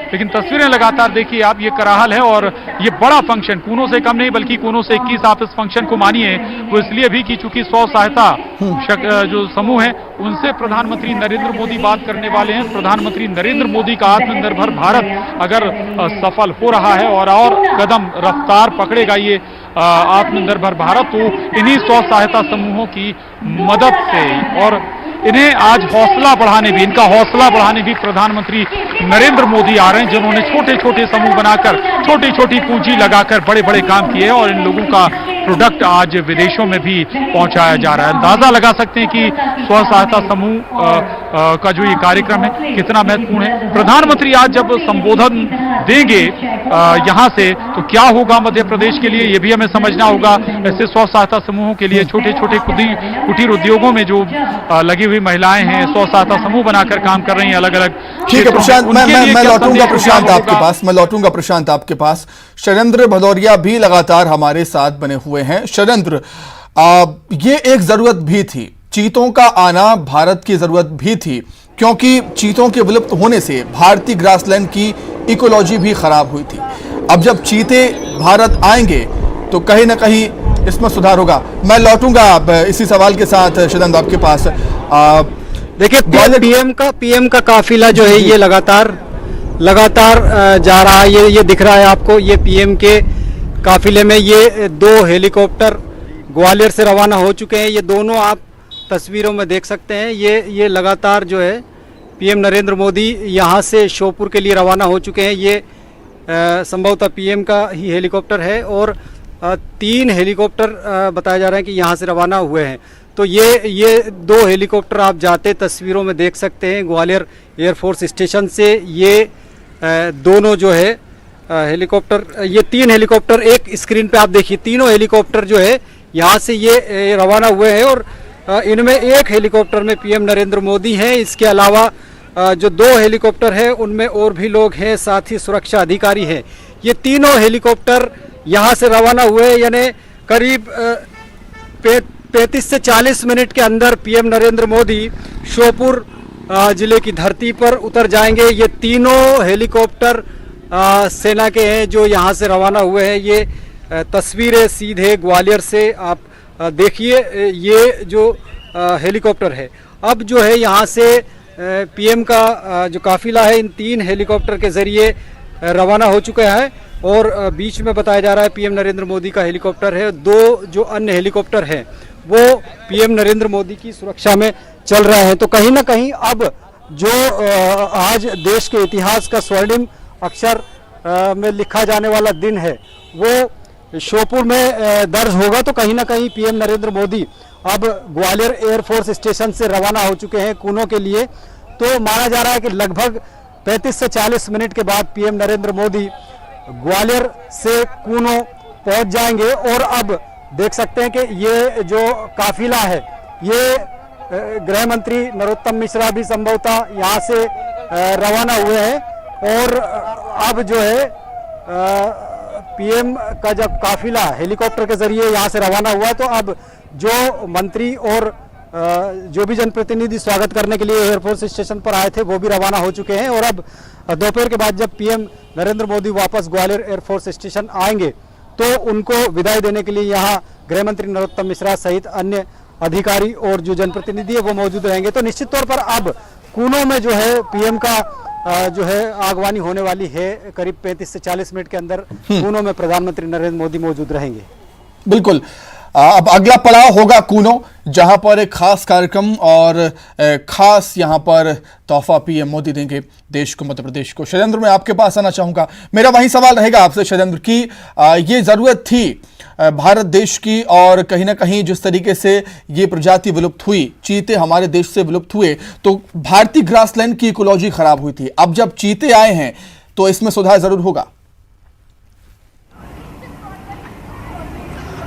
लेकिन तस्वीरें लगातार देखिए आप, ये कराहल है और ये बड़ा फंक्शन कूनो से कम नहीं बल्कि कूनो से 21 आप इस फंक्शन को मानिए वो इसलिए भी कि चूंकि स्व सहायता जो समूह है उनसे प्रधानमंत्री नरेंद्र मोदी बात करने वाले हैं। प्रधानमंत्री नरेंद्र मोदी का आत्मनिर्भर भारत अगर सफल हो रहा है और कदम रफ्तार पकड़ेगा ये आत्मनिर्भर भारत, तो इन्हीं स्व सहायता समूहों की मदद से और इन्हें आज हौसला बढ़ाने भी, इनका हौसला बढ़ाने भी प्रधानमंत्री नरेंद्र मोदी आ रहे हैं, जिन्होंने छोटे छोटे समूह बनाकर छोटी छोटी पूंजी लगाकर बड़े बड़े काम किए हैं और इन लोगों का प्रोडक्ट आज विदेशों में भी पहुंचाया जा रहा है। अंदाजा लगा सकते हैं कि स्व सहायता समूह का जो ये कार्यक्रम है कितना महत्वपूर्ण है। प्रधानमंत्री आज जब संबोधन देंगे यहां से तो क्या होगा मध्य प्रदेश के लिए, ये भी हमें समझना होगा। ऐसे स्व सहायता समूहों के लिए छोटे छोटे कुटीर उद्योगों में जो लगी हुई महिलाएं हैं, स्व सहायता समूह बनाकर काम कर रही हैं अलग अलग। ठीक है प्रशांत, मैं लौटूंगा प्रशांत आपके पास, मैं लौटूंगा प्रशांत आपके पास। शैलेंद्र भदौरिया भी लगातार हमारे साथ बने हुए हैं। शैलेंद्र, ये एक जरूरत भी थी, चीतों का आना भारत की जरूरत भी थी, क्योंकि चीतों के विलुप्त होने से भारतीय ग्रासलैंड की इकोलॉजी भी खराब हुई थी। अब जब चीते भारत आएंगे तो कहीं ना कहीं इसमें सुधार होगा। मैं लौटूंगा इसी सवाल के साथ शैलेंद्र आपके पास। देखिए पीएम का काफिला जो है ये लगातार जा रहा है। ये दिख रहा है आपको, ये पीएम के काफिले में ये 2 हेलीकॉप्टर ग्वालियर से रवाना हो चुके हैं। ये दोनों आप तस्वीरों में देख सकते हैं। ये लगातार जो है पीएम नरेंद्र मोदी यहाँ से श्योपुर के लिए रवाना हो चुके हैं। ये संभवतः पीएम का ही हेलीकॉप्टर है और 3 हेलीकॉप्टर बताया जा रहा है कि यहाँ से रवाना हुए हैं। तो ये 2 हेलीकॉप्टर आप जाते तस्वीरों में देख सकते हैं ग्वालियर एयरफोर्स स्टेशन से। ये दोनों जो है हेलीकॉप्टर, ये 3 हेलीकॉप्टर एक स्क्रीन पे आप देखिए, तीनों हेलीकॉप्टर जो है यहाँ से ये रवाना हुए हैं और इनमें एक हेलीकॉप्टर में पीएम नरेंद्र मोदी हैं। इसके अलावा जो 2 हेलीकॉप्टर है उनमें और भी लोग हैं, साथ ही सुरक्षा अधिकारी हैं। ये तीनों हेलीकॉप्टर यहाँ से रवाना हुए, यानी करीब 35 से 40 मिनट के अंदर पीएम नरेंद्र मोदी श्योपुर जिले की धरती पर उतर जाएंगे। ये तीनों हेलीकॉप्टर सेना के हैं जो यहाँ से रवाना हुए हैं। ये तस्वीरें सीधे ग्वालियर से आप देखिए, ये जो हेलीकॉप्टर है अब जो है यहाँ से पीएम का जो काफिला है इन 3 हेलीकॉप्टर के जरिए रवाना हो चुका है और बीच में बताया जा रहा है पीएम नरेंद्र मोदी का हेलीकॉप्टर है। 2 जो अन्य हेलीकॉप्टर हैं वो पीएम नरेंद्र मोदी की सुरक्षा में चल रहे हैं। तो कहीं ना कहीं अब जो आज देश के इतिहास का स्वर्णिम अक्षर में लिखा जाने वाला दिन है वो श्योपुर में दर्ज होगा। तो कहीं ना कहीं पीएम नरेंद्र मोदी अब ग्वालियर एयरफोर्स स्टेशन से रवाना हो चुके हैं कूनो के लिए। तो माना जा रहा है कि लगभग 35 से 40 मिनट के बाद पीएम नरेंद्र मोदी ग्वालियर से कूनो पहुंच जाएंगे। और अब देख सकते हैं कि ये जो काफिला है ये गृह मंत्री नरोत्तम मिश्रा भी संभवतः यहाँ से रवाना हुए हैं और अब जो है पीएम का जब काफिला हेलीकॉप्टर के जरिए यहाँ से रवाना हुआ तो अब जो मंत्री और जो भी जनप्रतिनिधि स्वागत करने के लिए एयरफोर्स स्टेशन पर आए थे वो भी रवाना हो चुके हैं। और अब दोपहर के बाद जब पीएम नरेंद्र मोदी वापस ग्वालियर एयरफोर्स स्टेशन आएंगे तो उनको विदाई देने के लिए यहाँ गृह मंत्री नरोत्तम मिश्रा सहित अन्य अधिकारी और जो जनप्रतिनिधि है वो मौजूद रहेंगे। तो निश्चित तौर पर अब कूनो में जो है पीएम का जो है आगवानी होने वाली है। करीब 35 से 40 मिनट के अंदर कूनो में प्रधानमंत्री नरेंद्र मोदी मौजूद रहेंगे। बिल्कुल, अब अगला पड़ाव होगा कूनो, जहां पर एक खास कार्यक्रम और खास यहां पर तोहफा पीएम मोदी देंगे देश को, मध्य प्रदेश को। शैलेंद्र, मैं आपके पास आना चाहूंगा, मेरा वही सवाल रहेगा आपसे शैलेंद्र की ये जरूरत थी भारत देश की और कहीं ना कहीं जिस तरीके से ये प्रजाति विलुप्त हुई, चीते हमारे देश से विलुप्त हुए तो भारतीय ग्रासलैंड की इकोलॉजी खराब हुई थी। अब जब चीते आए हैं तो इसमें सुधार जरूर होगा।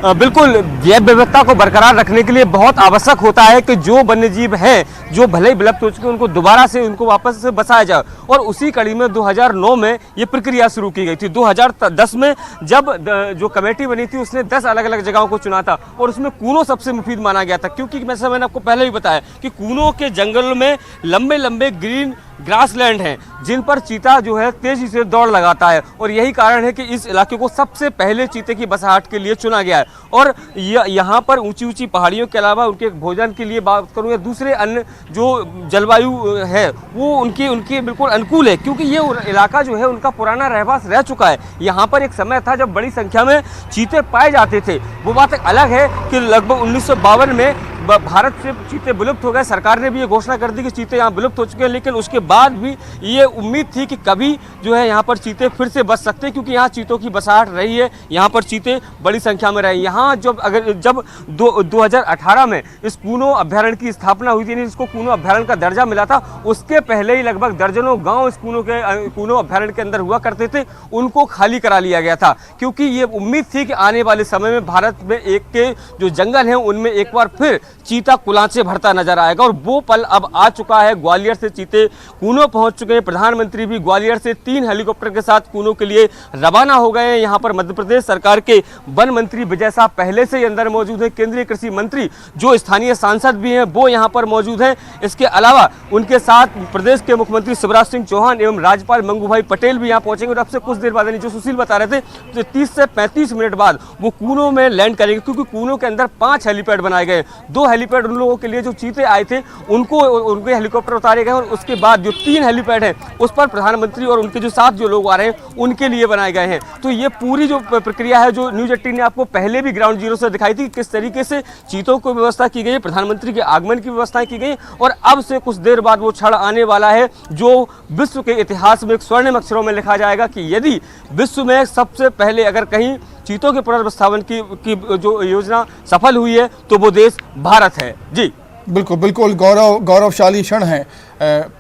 बिल्कुल, जैव विविधता को बरकरार रखने के लिए बहुत आवश्यक होता है कि जो वन्यजीव हैं जो भले ही विलुप्त हो चुके उनको दोबारा से उनको वापस से बसाया जाए। और उसी कड़ी में 2009 में ये प्रक्रिया शुरू की गई थी। 2010 में जब जो कमेटी बनी थी उसने 10 अलग अलग जगहों को चुना था और उसमें कूनो सबसे मुफीद माना गया था, क्योंकि मैंने आपको पहले भी बताया कि कूनो के जंगल में लंबे लंबे ग्रीन ग्रासलैंड हैं जिन पर चीता जो है तेजी से दौड़ लगाता है, और यही कारण है कि इस इलाके को सबसे पहले चीते की बसाहट के लिए चुना गया है। और यहाँ पर ऊंची ऊंची पहाड़ियों के अलावा उनके भोजन के लिए बात करूँ या दूसरे अन्य जो जलवायु है वो उनके बिल्कुल अनुकूल है, क्योंकि ये इलाका जो है उनका पुराना रहवास रह चुका है। यहाँ पर एक समय था जब बड़ी संख्या में चीते पाए जाते थे। वो बात अलग है कि लगभग 1952 में भारत से चीते विलुप्त हो गए। सरकार ने भी ये घोषणा कर दी कि चीते यहाँ विलुप्त हो चुके हैं, लेकिन उसके बाद भी ये उम्मीद थी कि कभी जो है यहाँ पर चीते फिर से बच सकते हैं, क्योंकि यहाँ चीतों की बसाहट रही है, यहाँ पर चीते बड़ी संख्या में रहे। यहाँ जब 2018 में इस कूनो अभ्यारण्य की स्थापना हुई थी, इसको कूनो अभ्यारण्य का दर्जा मिला था, उसके पहले ही लगभग दर्जनों गाँव इस कूनो अभ्यारण्य के अंदर हुआ करते थे, उनको खाली करा लिया गया था, क्योंकि ये उम्मीद थी कि आने वाले समय में भारत में एक के जो जंगल हैं उनमें एक बार फिर चीता कुलांचे भरता नजर आएगा। और वो पल अब आ चुका है। ग्वालियर से चीते कूनो पहुंच चुके हैं। प्रधानमंत्री भी ग्वालियर से 3 हेलीकॉप्टर के साथ कूनो के लिए रवाना हो गए हैं। यहाँ पर मध्य प्रदेश सरकार के वन मंत्री विजय साहब पहले से ही अंदर मौजूद हैं। केंद्रीय कृषि मंत्री जो स्थानीय सांसद भी हैं वो यहाँ पर मौजूद हैं। इसके अलावा उनके साथ प्रदेश के मुख्यमंत्री शिवराज सिंह चौहान एवं राज्यपाल मंगू भाई पटेल भी यहाँ पहुंचेंगे। और अब से कुछ देर बाद, जो सुशील बता रहे थे, तो 30 से 35 मिनट बाद वो कूनो में लैंड करेंगे, क्योंकि कूनो के अंदर 5 हेलीपैड बनाए गए। 2 हेलीपैड उन लोगों के लिए जो चीते आए थे उनके हेलीकॉप्टर उतारे गए, और उसके बाद जो 3 हेलीपैड हैं उस पर प्रधानमंत्री और उनके जो साथ जो लोग आ रहे हैं उनके लिए बनाए गए हैं। तो ये पूरी जो प्रक्रिया है जो न्यूज़ 18 ने आपको पहले भी ग्राउंड जीरो से दिखाई थी, किस तरीके से चीतों को व्यवस्था की गई, प्रधानमंत्री के आगमन की व्यवस्थाएं की गई, और अब से कुछ देर बाद वो क्षण आने वाला है जो विश्व के इतिहास में एक स्वर्णिम अक्षरों में लिखा जाएगा कि यदि विश्व में सबसे पहले अगर कहीं चीतों के पुनर्स्थापन की जो योजना सफल हुई है तो वो देश भारत है। जी बिल्कुल बिल्कुल, गौरवशाली क्षण है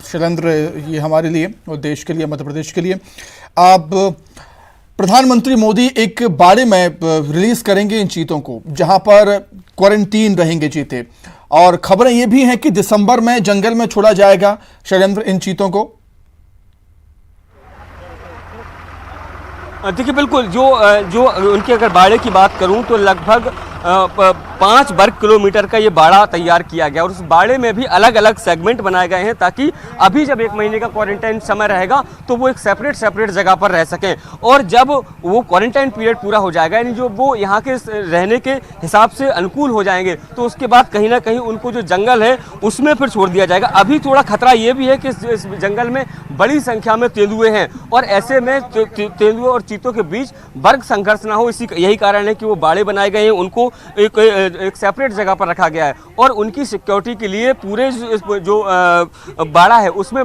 शैलेंद्र, ये हमारे लिए और देश के लिए, मध्य प्रदेश के लिए। अब प्रधानमंत्री मोदी एक बाड़े में रिलीज करेंगे इन चीतों को, जहां पर क्वारंटीन रहेंगे चीते, और खबरें ये भी हैं कि दिसंबर में जंगल में छोड़ा जाएगा शैलेंद्र इन चीतों को। देखिए बिल्कुल, जो उनके अगर बाड़े की बात करूं तो लगभग 5 वर्ग किलोमीटर का ये बाड़ा तैयार किया गया, और उस बाड़े में भी अलग अलग सेगमेंट बनाए गए हैं, ताकि अभी जब 1 महीने का क्वारंटाइन समय रहेगा तो वो एक सेपरेट जगह पर रह सकें, और जब वो क्वारंटाइन पीरियड पूरा हो जाएगा, यानी जो वो यहाँ के रहने के हिसाब से अनुकूल हो जाएंगे, तो उसके बाद कहीं ना कहीं उनको जो जंगल है उसमें फिर छोड़ दिया जाएगा। अभी थोड़ा खतरा ये भी है कि इस जंगल में बड़ी संख्या में तेंदुए हैं, और ऐसे में तेंदुए और चीतों के बीच वर्ग संघर्ष ना हो, यही कारण है कि वो बाड़े बनाए गए हैं, उनको एक सेपरेट जगह पर रखा गया है। और उनकी सिक्योरिटी के लिए पूरे जो बाड़ा है उसमें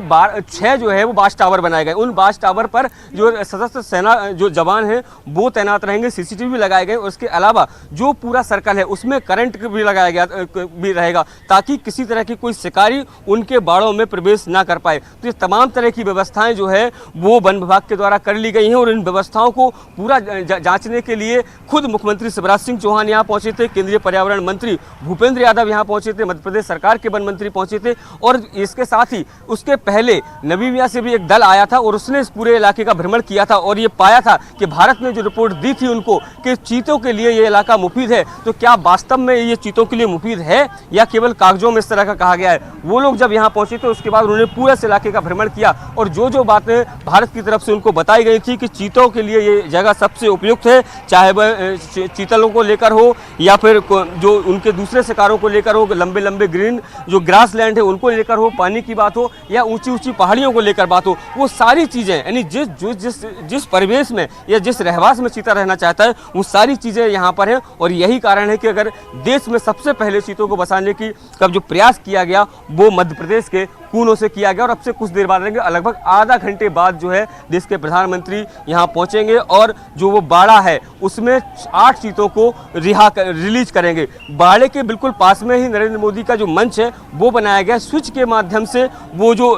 6 जो है वो वाच टावर बनाए गए। उन वाच टावर पर जो सशस्त्र सेना जो जवान हैं वो तैनात रहेंगे, सीसीटीवी लगाए गए। उसके अलावा जो पूरा सर्कल है उसमें करंट भी लगाया गया भी रहेगा, ताकि किसी तरह की कोई शिकारी उनके बाड़ों में प्रवेश ना कर पाए। तो ये तमाम तरह की व्यवस्थाएं जो है वो वन विभाग के द्वारा कर ली गई हैं, और इन व्यवस्थाओं को पूरा जांचने के लिए खुद मुख्यमंत्री शिवराज सिंह चौहान यहाँ पहुंचे थे, केंद्रीय पर्यावरण मंत्री भूपेंद्र यादव यहाँ पहुंचे थे, मध्य प्रदेश सरकार के वन मंत्री पहुंचे थे, और इसके साथ ही उसके पहले नमीबिया से भी एक दल आया था, और उसने इस पूरे इलाके का भ्रमण किया था, और ये पाया था कि भारत ने जो रिपोर्ट दी थी उनको कि चीतों के लिए ये इलाका मुफीद है, तो क्या वास्तव में ये चीतों के लिए मुफीद है या केवल कागजों में इस तरह का कहा गया है। वो लोग जब यहाँ पहुंचे थे उसके बाद उन्होंने पूरे इस इलाके का भ्रमण किया, और जो बातें भारत की तरफ से उनको बताई गई थी कि चीतों के लिए ये जगह सबसे उपयुक्त है, चाहे वह चीतलों को लेकर हो या फिर जो उनके दूसरे शिकारों को लेकर हो, लंबे लंबे ग्रीन जो ग्रास लैंड है उनको लेकर हो, पानी की बात हो या ऊंची ऊंची पहाड़ियों को लेकर बात हो, वो सारी चीज़ें, यानी जिस परिवेश में या जिस रहवास में चीता रहना चाहता है वो सारी चीज़ें यहाँ पर हैं। और यही कारण है कि अगर देश में सबसे पहले चीतों को बसाने की जो प्रयास किया गया वो मध्य प्रदेश के कूनो से किया गया, और अब से कुछ देर बाद रहेंगे, लगभग आधा घंटे बाद जो है देश के प्रधानमंत्री यहाँ पहुँचेंगे, और जो वो बाड़ा है उसमें 8 चीतों को रिलीज करेंगे। बाड़े के बिल्कुल पास में ही नरेंद्र मोदी का जो मंच है वो बनाया गया, स्विच के माध्यम से वो जो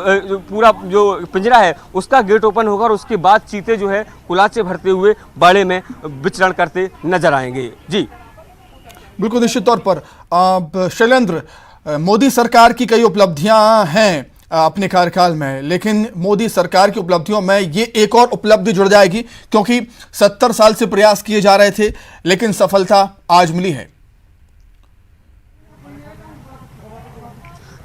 पूरा जो पिंजरा है उसका गेट ओपन होगा, और उसके बाद चीते जो है कुलाचे भरते हुए बाड़े में विचरण करते नजर आएंगे। जी बिल्कुल, निश्चित तौर पर शैलेंद्र, मोदी सरकार की कई उपलब्धियां हैं अपने कार्यकाल में, लेकिन मोदी सरकार की उपलब्धियों में ये एक और उपलब्धि जुड़ जाएगी, क्योंकि 70 साल से प्रयास किए जा रहे थे लेकिन सफलता आज मिली है।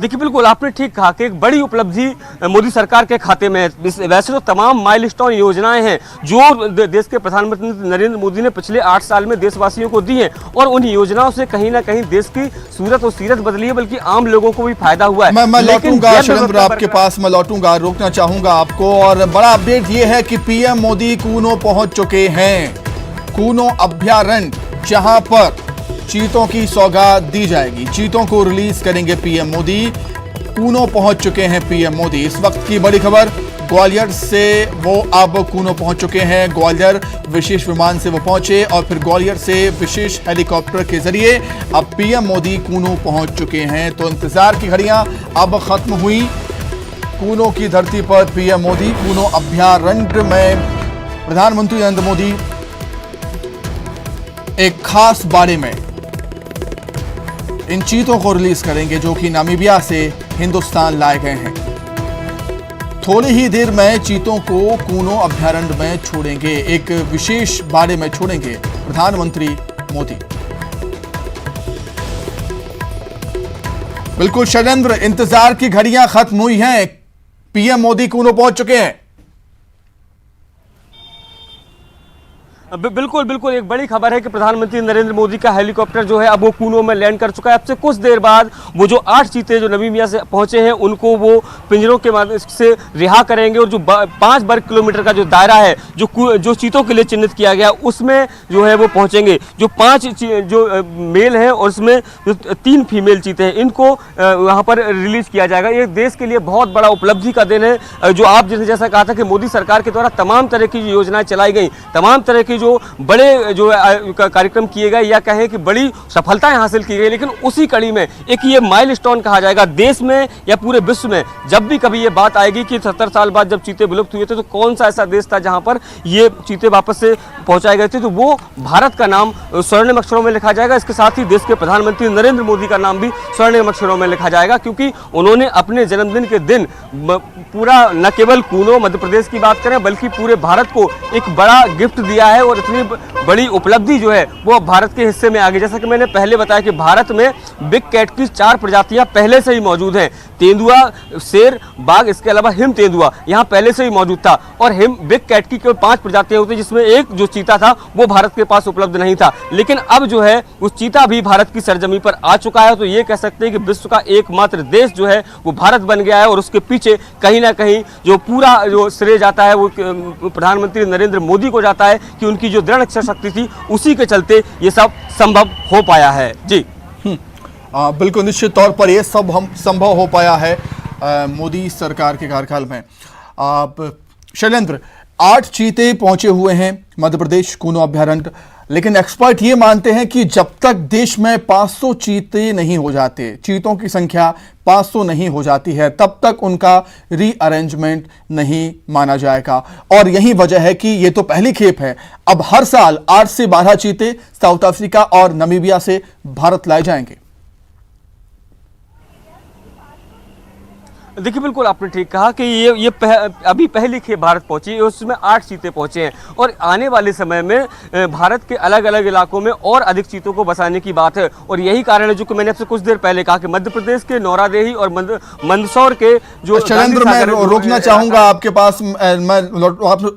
देखिए बिल्कुल आपने ठीक कहा कि एक बड़ी उपलब्धि मोदी सरकार के खाते में है। वैसे तो तमाम माइलस्टोन योजनाएं हैं जो देश के प्रधानमंत्री नरेंद्र मोदी ने पिछले 8 साल में देशवासियों को दी हैं और उन योजनाओं से कहीं ना कहीं देश की सूरत और सीरत बदली है, बल्कि आम लोगों को भी फायदा हुआ है। मैं लौटूंगा शैलेंद्र आपके पास, मैं लौटूंगा, रोकना चाहूंगा आपको। और बड़ा अपडेट ये है कि पीएम मोदी कूनो पहुंच चुके हैं। कूनो अभयारण्य जहां पर चीतों की सौगात दी जाएगी, चीतों को रिलीज करेंगे पीएम मोदी। कूनो पहुंच चुके हैं पीएम मोदी। इस वक्त की बड़ी खबर, ग्वालियर से वो अब कूनो पहुंच चुके हैं। ग्वालियर विशेष विमान से वो पहुंचे और फिर ग्वालियर से विशेष हेलीकॉप्टर के जरिए अब पीएम मोदी कूनो पहुंच चुके हैं। तो इंतजार की घड़ियां अब खत्म हुई। कूनो की धरती पर पीएम मोदी, कूनो अभयारण्य में प्रधानमंत्री नरेंद्र मोदी एक खास बाड़े में इन चीतों को रिलीज करेंगे जो कि नामीबिया से हिंदुस्तान लाए गए हैं। थोड़ी ही देर में चीतों को कूनो अभयारण्य में छोड़ेंगे, एक विशेष बाड़े में छोड़ेंगे प्रधानमंत्री मोदी। बिल्कुल शैलेंद्र, इंतजार की घड़ियां खत्म हुई हैं। पीएम मोदी कूनो पहुंच चुके हैं। बिल्कुल बिल्कुल एक बड़ी खबर है कि प्रधानमंत्री नरेंद्र मोदी का हेलीकॉप्टर जो है अब वो कूनो में लैंड कर चुका है। अब से कुछ देर बाद वो जो 8 चीते जो नामीबिया से पहुंचे हैं उनको वो पिंजरों के माध्यम से रिहा करेंगे और जो 5 वर्ग किलोमीटर का जो दायरा है जो चीतों के लिए चिन्हित किया गया उसमें जो है वो पहुंचेंगे। जो 5 जो मेल हैं और उसमें जो 3 फीमेल चीते हैं इनको वहाँ पर रिलीज किया जाएगा। ये देश के लिए बहुत बड़ा उपलब्धि का दिन है। जो आप जैसा कहा था कि मोदी सरकार के द्वारा तमाम तरह की योजनाएं चलाई गई, तमाम तरह की जो बड़े जो कार्यक्रम किए गए या कहें कि बड़ी सफलताएं हासिल की गई, लेकिन उसी कड़ी में एक ये माइलस्टोन कहा जाएगा देश में या पूरे विश्व में। जब भी कभी ये बात आएगी कि 70 साल बाद जब चीते विलुप्त हुए थे तो कौन सा ऐसा देश था जहां पर ये चीते वापस से पहुंचाए गए थे, तो वो भारत का नाम स्वर्णिम अक्षरों में लिखा जाएगा। इसके साथ ही देश के प्रधानमंत्री नरेंद्र मोदी का नाम भी स्वर्णिम अक्षरों में लिखा जाएगा, क्योंकि उन्होंने अपने जन्मदिन के दिन पूरा न केवल कूनो मध्य प्रदेश की बात करें बल्कि पूरे भारत को एक बड़ा गिफ्ट दिया है और इतनी बड़ी उपलब्धि जो है वो अब भारत के हिस्से में आ गई। जैसा कि मैंने पहले बताया कि भारत में बिग कैट की 4 प्रजातियां पहले से ही मौजूद हैं। तेंदुआ, शेर, बाघ, इसके अलावा हिम तेंदुआ यहाँ पहले से ही मौजूद था और हिम बिग कैट की केवल 5 प्रजातियां होती जिसमें एक जो चीता था वो भारत के पास उपलब्ध नहीं था, लेकिन अब जो है वो चीता भी भारत की सरजमी पर आ चुका है। तो ये कह सकते हैं कि विश्व का एकमात्र देश जो है वो भारत बन गया है और उसके पीछे कहीं ना कहीं जो पूरा जो श्रेय जाता है वो प्रधानमंत्री नरेंद्र मोदी को जाता है कि उनकी जो दृढ़ इच्छा शक्ति थी उसी के चलते ये सब संभव हो पाया है। जी बिल्कुल निश्चित तौर पर ये सब हम संभव हो पाया है मोदी सरकार के कार्यकाल में। शैलेंद्र, 8 चीते पहुंचे हुए हैं मध्य प्रदेश कूनो अभयारण्य, लेकिन एक्सपर्ट ये मानते हैं कि जब तक देश में 500 चीते नहीं हो जाते, चीतों की संख्या 500 नहीं हो जाती है, तब तक उनका रीअरेंजमेंट नहीं माना जाएगा। और यही वजह है कि ये तो पहली खेप है, अब हर साल 8 से 12 चीते साउथ अफ्रीका और नामीबिया से भारत लाए जाएंगे। देखिए बिल्कुल आपने ठीक कहा कि ये अभी पहली खेप भारत पहुंची है, उसमें 8 चीते पहुंचे हैं और आने वाले समय में भारत के अलग अलग इलाकों में और अधिक चीतों को बसाने की बात है। और यही कारण है जो कि मैंने आपसे कुछ देर पहले कहा कि मध्य प्रदेश के नौरादेही और मंदसौर के जो शैलेंद्र, मैं रोकना चाहूंगा आपके पास, मैं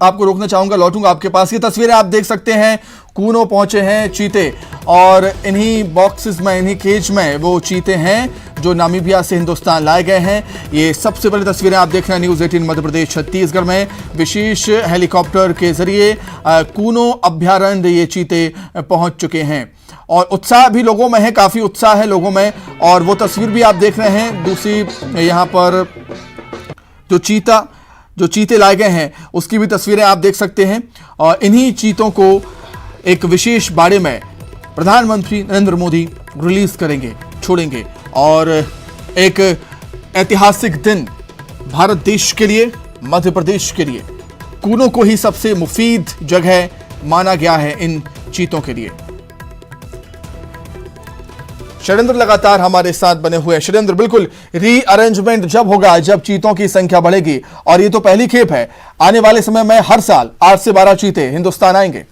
आपको रोकना चाहूंगा, लौटूंगा आपके पास। ये तस्वीरें आप देख सकते हैं, कूनो पहुंचे हैं चीते और इन्हीं बॉक्सेस में, इन्हीं केज में वो चीते हैं जो नामीबिया से हिंदुस्तान लाए गए हैं। ये सबसे बड़ी तस्वीरें आप देख रहे हैं न्यूज़ 18 मध्य प्रदेश छत्तीसगढ़ में विशेष हेलीकॉप्टर के जरिए कूनो अभयारण्य ये चीते पहुंच चुके हैं और उत्साह भी लोगों में है, काफी उत्साह है लोगों में। और वो तस्वीर भी आप देख रहे हैं, दूसरी यहाँ पर जो चीते लाए गए हैं उसकी भी तस्वीरें आप देख सकते हैं। और इन्हीं चीतों को एक विशेष बाड़े में प्रधानमंत्री नरेंद्र मोदी रिलीज करेंगे, छोड़ेंगे। और एक ऐतिहासिक दिन भारत देश के लिए, मध्य प्रदेश के लिए कूनो को ही सबसे मुफीद जगह माना गया है इन चीतों के लिए। शैलेंद्र लगातार हमारे साथ बने हुए हैं। शैलेंद्र, बिल्कुल रीअरेंजमेंट जब होगा, जब चीतों की संख्या बढ़ेगी, और ये तो पहली खेप है, आने वाले समय में हर साल 8 से 12 चीते हिंदुस्तान आएंगे।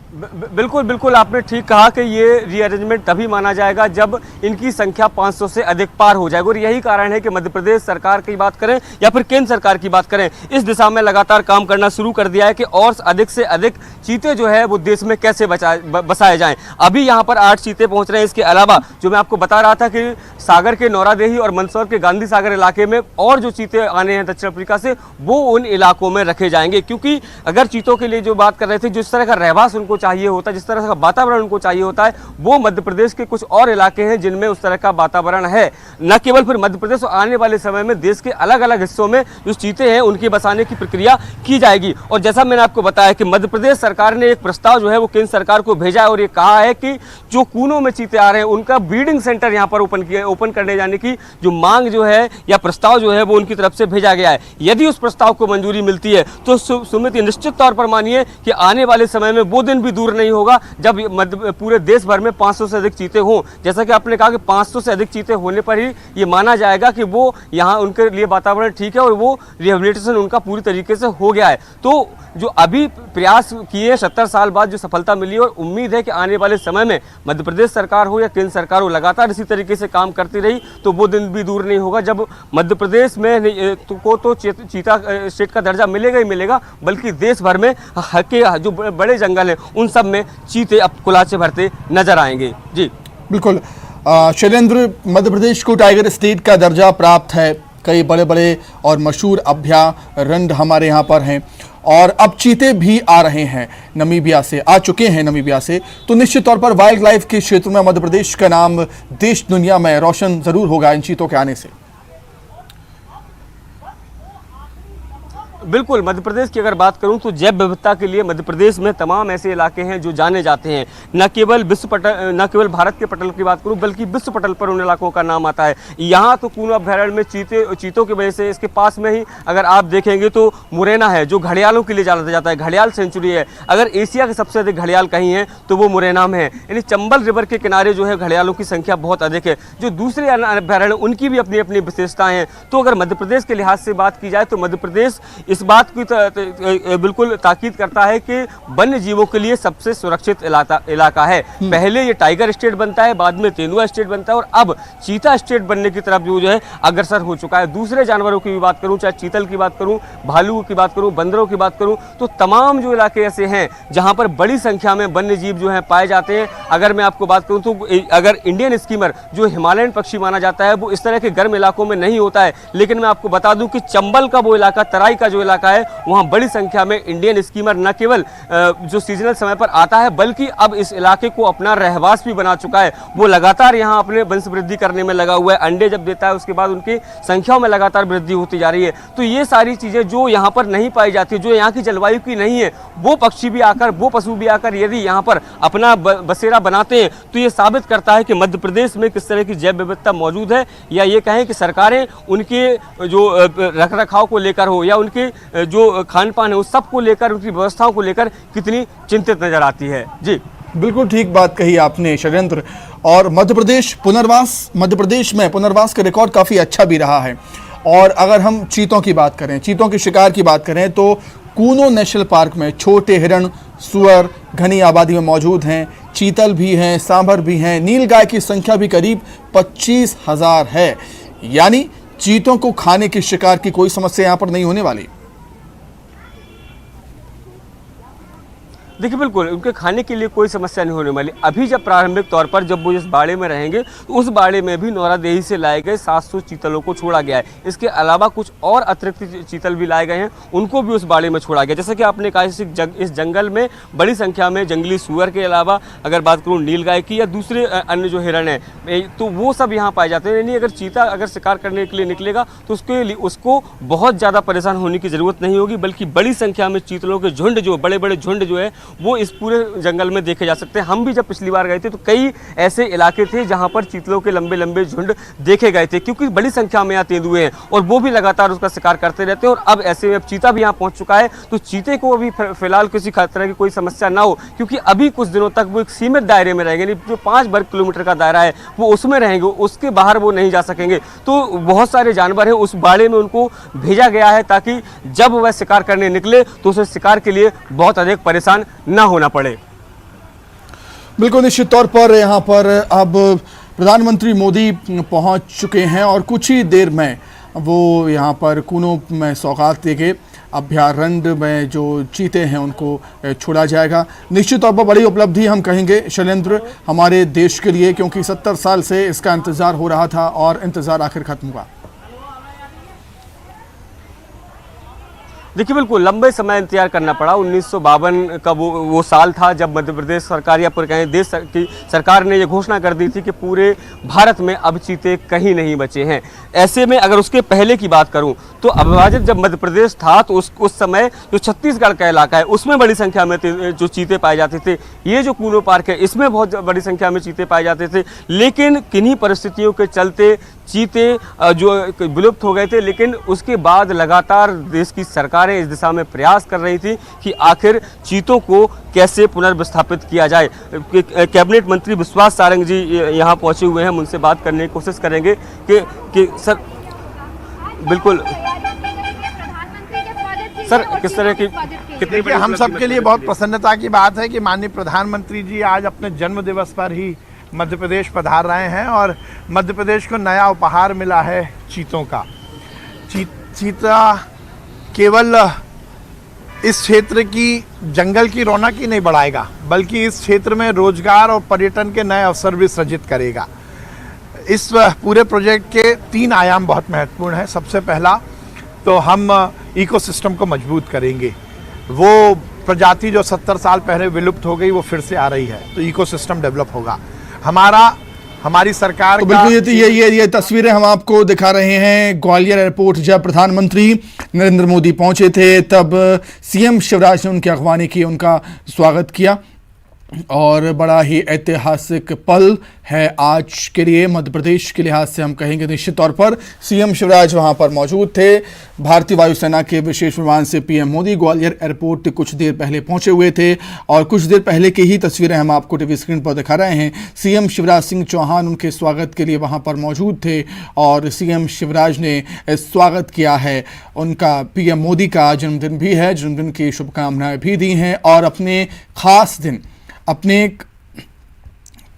बिल्कुल बिल्कुल आपने ठीक कहा कि ये रीअरेंजमेंट तभी माना जाएगा जब इनकी संख्या 500 से अधिक पार हो जाएगी और यही कारण है कि मध्य प्रदेश सरकार की बात करें या फिर केंद्र सरकार की बात करें, इस दिशा में लगातार काम करना शुरू कर दिया है कि और अधिक से अधिक चीते जो है वो देश में कैसे बसाए जाएं। अभी यहाँ पर 8 चीते पहुँच रहे हैं। इसके अलावा जो मैं आपको बता रहा था कि सागर के नौरादेही और मंदसौर के गांधी सागर इलाके में और जो चीते आने हैं दक्षिण अफ्रीका से, वो उन इलाकों में रखे जाएंगे, क्योंकि अगर चीतों के लिए जो बात कर रहे थे, जिस तरह का रहवास उनको चाहिए होता है, जिस तरह का वातावरण उनको चाहिए होता है, वो मध्य प्रदेश के कुछ और इलाके हैं जिनमें उस तरह का वातावरण है। न केवल फिर मध्य प्रदेश, आने वाले समय में देश के अलग अलग हिस्सों में जो चीते हैं उनके बसाने की प्रक्रिया की जाएगी। और जैसा मैंने आपको बताया कि मध्य प्रदेश सरकार ने एक प्रस्ताव जो है वो केंद्र सरकार को भेजा है और ये कहा है कि जो कूनों में चीते आ रहे हैं उनका ब्रीडिंग सेंटर यहाँ पर ओपन करने जाने की जो मांग जो है या प्रस्ताव जो है वो उनकी तरफ से भेजा गया है। यदि उस प्रस्ताव को मंजूरी मिलती है तो सुमित, निश्चित तौर पर मानिए कि आने वाले समय में वो दिन भी दूर नहीं होगा जब पूरे देश भर में 500 से अधिक चीते हों। जैसा कि आपने कहा कि 500 से अधिक चीते होने पर ही ये माना जाएगा कि वो यहाँ उनके लिए वातावरण ठीक है और वो रिहेबिलिटेशन उनका पूरी तरीके से हो गया है। तो जो अभी प्रयास किए 70 साल बाद जो सफलता मिली, और उम्मीद है कि आने वाले समय में मध्य प्रदेश सरकार हो या केंद्र सरकार हो लगातार इसी तरीके से काम करती रही तो वो दिन भी दूर नहीं होगा जब मध्य प्रदेश में तो चीता स्टेट का दर्जा मिलेगा ही मिलेगा, बल्कि देश भर में के जो बड़े जंगल हैं उन सब में चीते अब कुलाचे भरते नजर आएंगे। जी बिल्कुल शैलेंद्र, मध्य प्रदेश को टाइगर स्टेट का दर्जा प्राप्त है। कई बड़े बड़े और मशहूर अभयारण्य हमारे यहाँ पर हैं और अब चीते भी आ रहे हैं, नमीबिया से आ चुके हैं नमीबिया से, तो निश्चित तौर पर वाइल्ड लाइफ के क्षेत्र में मध्य प्रदेश का नाम देश दुनिया में रोशन जरूर होगा इन चीतों के आने से। बिल्कुल, मध्य प्रदेश की अगर बात करूं तो जैव विविधता के लिए मध्य प्रदेश में तमाम ऐसे इलाके हैं जो जाने जाते हैं। न केवल भारत के पटल की बात करूं बल्कि विश्व पटल पर उन इलाकों का नाम आता है। यहाँ तो कूनो अभयारण्य में चीतों की वजह से, इसके पास में ही अगर आप देखेंगे तो मुरैना है जो घड़ियालों के लिए जाना जाता है, घड़ियाल सेंचुरी है। अगर एशिया के सबसे अधिक घड़ियाल कहीं हैं तो वो मुरैना में है। यानी चंबल रिवर के किनारे जो है घड़ियालों की संख्या बहुत अधिक है। जो दूसरे अभयारण्य उनकी भी अपनी अपनी विशेषताएं हैं। तो अगर मध्य प्रदेश के लिहाज से बात की जाए तो मध्य प्रदेश इस बात की बिल्कुल ताकीद करता है कि वन्य जीवों के लिए सबसे सुरक्षित इलाका है। पहले ये टाइगर स्टेट बनता है, बाद में तेंदुआ स्टेट बनता है और अब चीता स्टेट बनने की तरफ जो है अग्रसर हो चुका है। दूसरे जानवरों की भी बात करूं, चाहे चीतल की बात करूं, भालू की बात करूं, बंदरों की बात करूं, तो तमाम जो इलाके ऐसे हैं जहां पर बड़ी संख्या में वन्य जीव जो है पाए जाते हैं। अगर मैं आपको बात करूं तो अगर इंडियन स्कीमर जो हिमालयन पक्षी माना जाता है वो इस तरह के गर्म इलाकों में नहीं होता है, लेकिन मैं आपको बता दूं कि चंबल का वो इलाका, तराई का जो इलाका है, वहां बड़ी संख्या में इंडियन स्कीमर न केवल जो सीजनल समय पर आता है बल्कि अब इस इलाके को अपना रहवास भी बना चुका है। वो लगातार यहां अपने वंश वृद्धि करने में लगा हुआ है। अंडे जब देता है उसके बाद उनकी संख्याओं में लगातार वृद्धि होती जा रही है। तो ये सारी चीजें जो यहाँ पर नहीं पाई जाती, जो यहाँ की जलवायु की नहीं है, वो पक्षी भी आकर, वो पशु भी आकर यदि यहाँ पर अपना बसेरा बनाते हैं तो ये साबित करता है कि मध्य प्रदेश में किस तरह की जैव विविधता मौजूद है, या ये कहें कि सरकारें उनके जो रख रखाव को लेकर हो या उनके जो खान पान है उस सब को लेकर, उनकी व्यवस्थाओं को लेकर कितनी चिंतित नजर आती है। जी बिल्कुल ठीक बात कही आपने शैलेंद्र। और मध्य प्रदेश में पुनर्वास का रिकॉर्ड काफी अच्छा भी रहा है। और अगर हम चीतों की बात करें, चीतों के शिकार की बात करें तो कूनो नेशनल पार्क में छोटे हिरण, सुअर घनी आबादी में मौजूद हैं, चीतल भी हैं, सांभर भी हैं, नीलगाय की संख्या भी करीब 25,000 है। यानी चीतों को खाने के शिकार की कोई समस्या यहाँ पर नहीं होने वाली। देखिए बिल्कुल उनके खाने के लिए कोई समस्या नहीं होने वाली। अभी जब प्रारंभिक तौर पर जब वो इस बाड़े में रहेंगे तो उस बाड़े में भी नौरादेही से लाए गए 700 चीतलों को छोड़ा गया है। इसके अलावा कुछ और अतिरिक्त चीतल भी लाए गए हैं, उनको भी उस बाड़े में छोड़ा गया। जैसा कि आपने कहा इस जंगल में बड़ी संख्या में जंगली सुअर के अलावा अगर बात करूँ नीलगाय की या दूसरे अन्य जो हिरण है तो वो सब यहाँ पाए जाते हैं। यानी अगर चीता अगर शिकार करने के लिए निकलेगा तो उसको बहुत ज़्यादा परेशान होने की ज़रूरत नहीं होगी, बल्कि बड़ी संख्या में चीतलों के झुंड, जो बड़े बड़े झुंड जो है वो इस पूरे जंगल में देखे जा सकते हैं। हम भी जब पिछली बार गए थे तो कई ऐसे इलाके थे जहां पर चीतलों के लंबे लंबे झुंड देखे गए थे, क्योंकि बड़ी संख्या में यहाँ तेंदुए हैं और वो भी लगातार उसका शिकार करते रहते हैं। और अब ऐसे में चीता भी यहाँ पहुंच चुका है तो चीते को अभी फिलहाल किसी तरह की कोई समस्या ना हो, क्योंकि अभी कुछ दिनों तक वो एक सीमित दायरे में रहेंगे। जो 5 वर्ग किलोमीटर का दायरा है वो उसमें रहेंगे, उसके बाहर वो नहीं जा सकेंगे। तो बहुत सारे जानवर हैं उस बाड़े में, उनको भेजा गया है ताकि जब वह शिकार करने निकले तो उसे शिकार के लिए बहुत अधिक परेशान न होना पड़े। बिल्कुल निश्चित तौर पर यहाँ पर अब प्रधानमंत्री मोदी पहुँच चुके हैं और कुछ ही देर में वो यहाँ पर कूनो में सौगात देके अभयारण्य में जो चीते हैं उनको छोड़ा जाएगा। निश्चित तौर पर बड़ी उपलब्धि हम कहेंगे शैलेंद्र हमारे देश के लिए, क्योंकि 70 साल से इसका इंतजार हो रहा था और इंतजार आखिर खत्म हुआ। देखिए बिल्कुल लंबे समय इंतजार करना पड़ा। 1952 का वो साल था जब मध्य प्रदेश सरकार या पूरे कहें देश की सरकार ने ये घोषणा कर दी थी कि पूरे भारत में अब चीते कहीं नहीं बचे हैं। ऐसे में अगर उसके पहले की बात करूं तो अविभाजित जब मध्य प्रदेश था तो उस समय जो छत्तीसगढ़ का इलाका है उसमें बड़ी संख्या में जो चीते पाए जाते थे। ये जो कूनो पार्क है इसमें बहुत बड़ी संख्या में चीते पाए जाते थे, लेकिन किन्हीं परिस्थितियों के चलते चीते जो विलुप्त हो गए थे। लेकिन उसके बाद लगातार देश की सरकारें इस दिशा में प्रयास कर रही थी कि आखिर चीतों को कैसे पुनर्विस्थापित किया जाए। कैबिनेट मंत्री विश्वास सारंग जी यहाँ पहुंचे हुए हैं, हम उनसे बात करने की कोशिश करेंगे कि सर बिल्कुल सर किस तरह की कितनी हम सब के लिए बहुत प्रसन्नता की बात है कि माननीय प्रधानमंत्री जी आज अपने जन्म दिवस पर ही मध्य प्रदेश पधार रहे हैं और मध्य प्रदेश को नया उपहार मिला है चीतों का। चीता केवल इस क्षेत्र की जंगल की रौनक ही नहीं बढ़ाएगा बल्कि इस क्षेत्र में रोजगार और पर्यटन के नए अवसर भी सृजित करेगा। इस पूरे प्रोजेक्ट के 3 आयाम बहुत महत्वपूर्ण हैं। सबसे पहला तो हम इकोसिस्टम को मजबूत करेंगे। वो प्रजाति जो 70 साल पहले विलुप्त हो गई वो फिर से आ रही है, तो इकोसिस्टम डेवलप होगा। हमारी सरकार तो बिल्कुल ये तस्वीरें हम आपको दिखा रहे हैं। ग्वालियर एयरपोर्ट जब प्रधानमंत्री नरेंद्र मोदी पहुंचे थे तब सीएम शिवराज ने उनकी अगवानी की, उनका स्वागत किया और बड़ा ही ऐतिहासिक पल है आज के लिए। मध्य प्रदेश के लिहाज से हम कहेंगे निश्चित तौर पर सीएम शिवराज वहां पर मौजूद थे। भारतीय वायुसेना के विशेष विमान से पीएम मोदी ग्वालियर एयरपोर्ट कुछ देर पहले पहुंचे हुए थे और कुछ देर पहले की ही तस्वीरें हम आपको टीवी स्क्रीन पर दिखा रहे हैं। सीएम शिवराज सिंह चौहान उनके स्वागत के लिए वहां पर मौजूद थे और सीएम शिवराज ने स्वागत किया है। उनका पीएम मोदी का जन्मदिन भी है, जन्मदिन की शुभकामनाएं भी दी हैं और अपने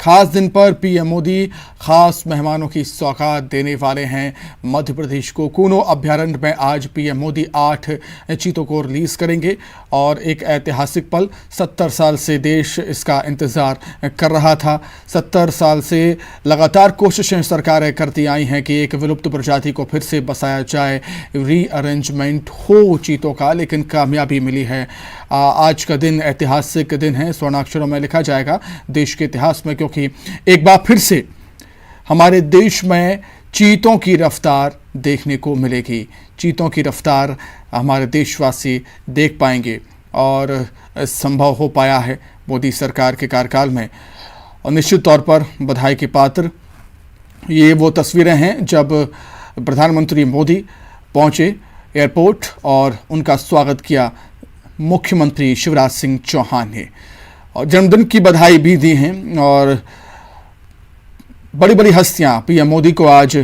खास दिन पर पीएम मोदी खास मेहमानों की सौगात देने वाले हैं। मध्य प्रदेश को कूनो अभयारण्य में आज पीएम मोदी 8 चीतों को रिलीज करेंगे और एक ऐतिहासिक पल। 70 साल से देश इसका इंतज़ार कर रहा था। 70 साल से लगातार कोशिशें सरकारें करती आई हैं कि एक विलुप्त प्रजाति को फिर से बसाया जाए, रीअरेंजमेंट हो चीतों का, लेकिन कामयाबी मिली है। आज का दिन ऐतिहासिक दिन है, स्वर्णाक्षरों में लिखा जाएगा देश के इतिहास में, क्योंकि एक बार फिर से हमारे देश में चीतों की रफ्तार देखने को मिलेगी। चीतों की रफ्तार हमारे देशवासी देख पाएंगे और संभव हो पाया है मोदी सरकार के कार्यकाल में और निश्चित तौर पर बधाई के पात्र ये वो तस्वीरें हैं जब प्रधानमंत्री मोदी पहुंचे एयरपोर्ट और उनका स्वागत किया मुख्यमंत्री शिवराज सिंह चौहान ने और जन्मदिन की बधाई भी दी हैं। और बड़ी बड़ी हस्तियां पीएम मोदी को आज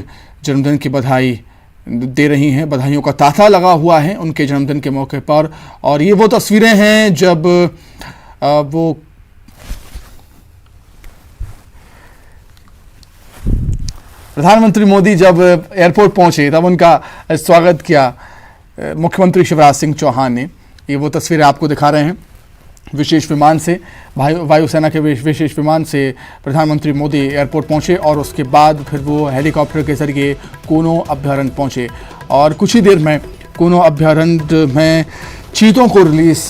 जन्मदिन की बधाई दे रही हैं। बधाइयों का तांता लगा हुआ है उनके जन्मदिन के मौके पर और ये वो तस्वीरें हैं जब वो प्रधानमंत्री मोदी जब एयरपोर्ट पहुंचे तब उनका स्वागत किया मुख्यमंत्री शिवराज सिंह चौहान ने। ये वो तस्वीरें आपको दिखा रहे हैं विशेष विमान से, वायुसेना के विशेष विमान से प्रधानमंत्री मोदी एयरपोर्ट पहुंचे और उसके बाद फिर वो हेलीकॉप्टर के जरिए कूनो अभयारण्य पहुंचे और कुछ ही देर में कूनो अभयारण्य में चीतों को रिलीज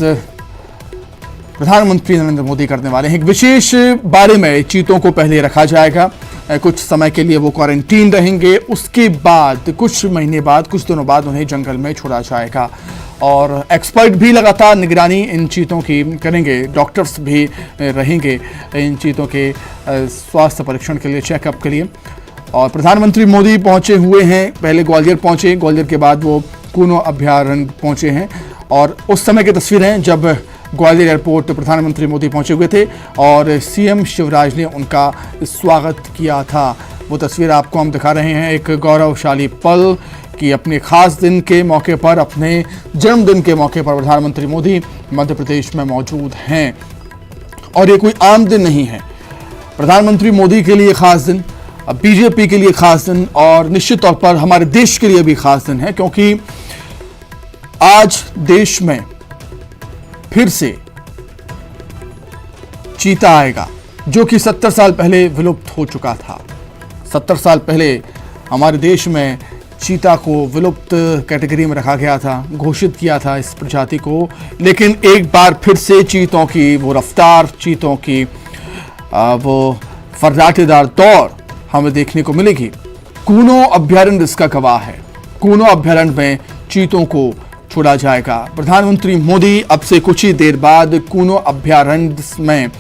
प्रधानमंत्री नरेंद्र मोदी करने वाले हैं। एक विशेष बारे में चीतों को पहले रखा जाएगा, कुछ समय के लिए वो क्वारंटीन रहेंगे, उसके बाद कुछ महीने बाद, कुछ दिनों बाद उन्हें जंगल में छोड़ा जाएगा और एक्सपर्ट भी लगातार निगरानी इन चीतों की करेंगे। डॉक्टर्स भी रहेंगे इन चीतों के स्वास्थ्य परीक्षण के लिए, चेकअप के लिए। और प्रधानमंत्री मोदी पहुंचे हुए हैं, पहले ग्वालियर पहुंचे, ग्वालियर के बाद वो कूनो अभयारण्य पहुंचे हैं और उस समय की तस्वीरें जब ग्वालियर एयरपोर्ट प्रधानमंत्री मोदी पहुंचे हुए थे और सीएम शिवराज ने उनका स्वागत किया था। वो तस्वीर आपको हम दिखा रहे हैं, एक गौरवशाली पल कि अपने खास दिन के मौके पर, अपने जन्मदिन के मौके पर प्रधानमंत्री मोदी मध्य प्रदेश में मौजूद हैं। और ये कोई आम दिन नहीं है, प्रधानमंत्री मोदी के लिए खास दिन, बीजेपी के लिए खास दिन और निश्चित तौर पर हमारे देश के लिए भी खास दिन है, क्योंकि आज देश में फिर से चीता आएगा, जो कि 70 साल पहले विलुप्त हो चुका था। 70 साल पहले हमारे देश में चीता को विलुप्त कैटेगरी में रखा गया था, घोषित किया था इस प्रजाति को, लेकिन एक बार फिर से चीतों की वो रफ्तार, चीतों की वो फर्राटेदार दौड़ हमें देखने को मिलेगी। कूनो अभयारण्य इसका गवाह है। कूनो अभयारण्य में चीतों को छोड़ा जाएगा। प्रधानमंत्री मोदी अब से कुछ ही देर बाद कूनो अभयारण्य में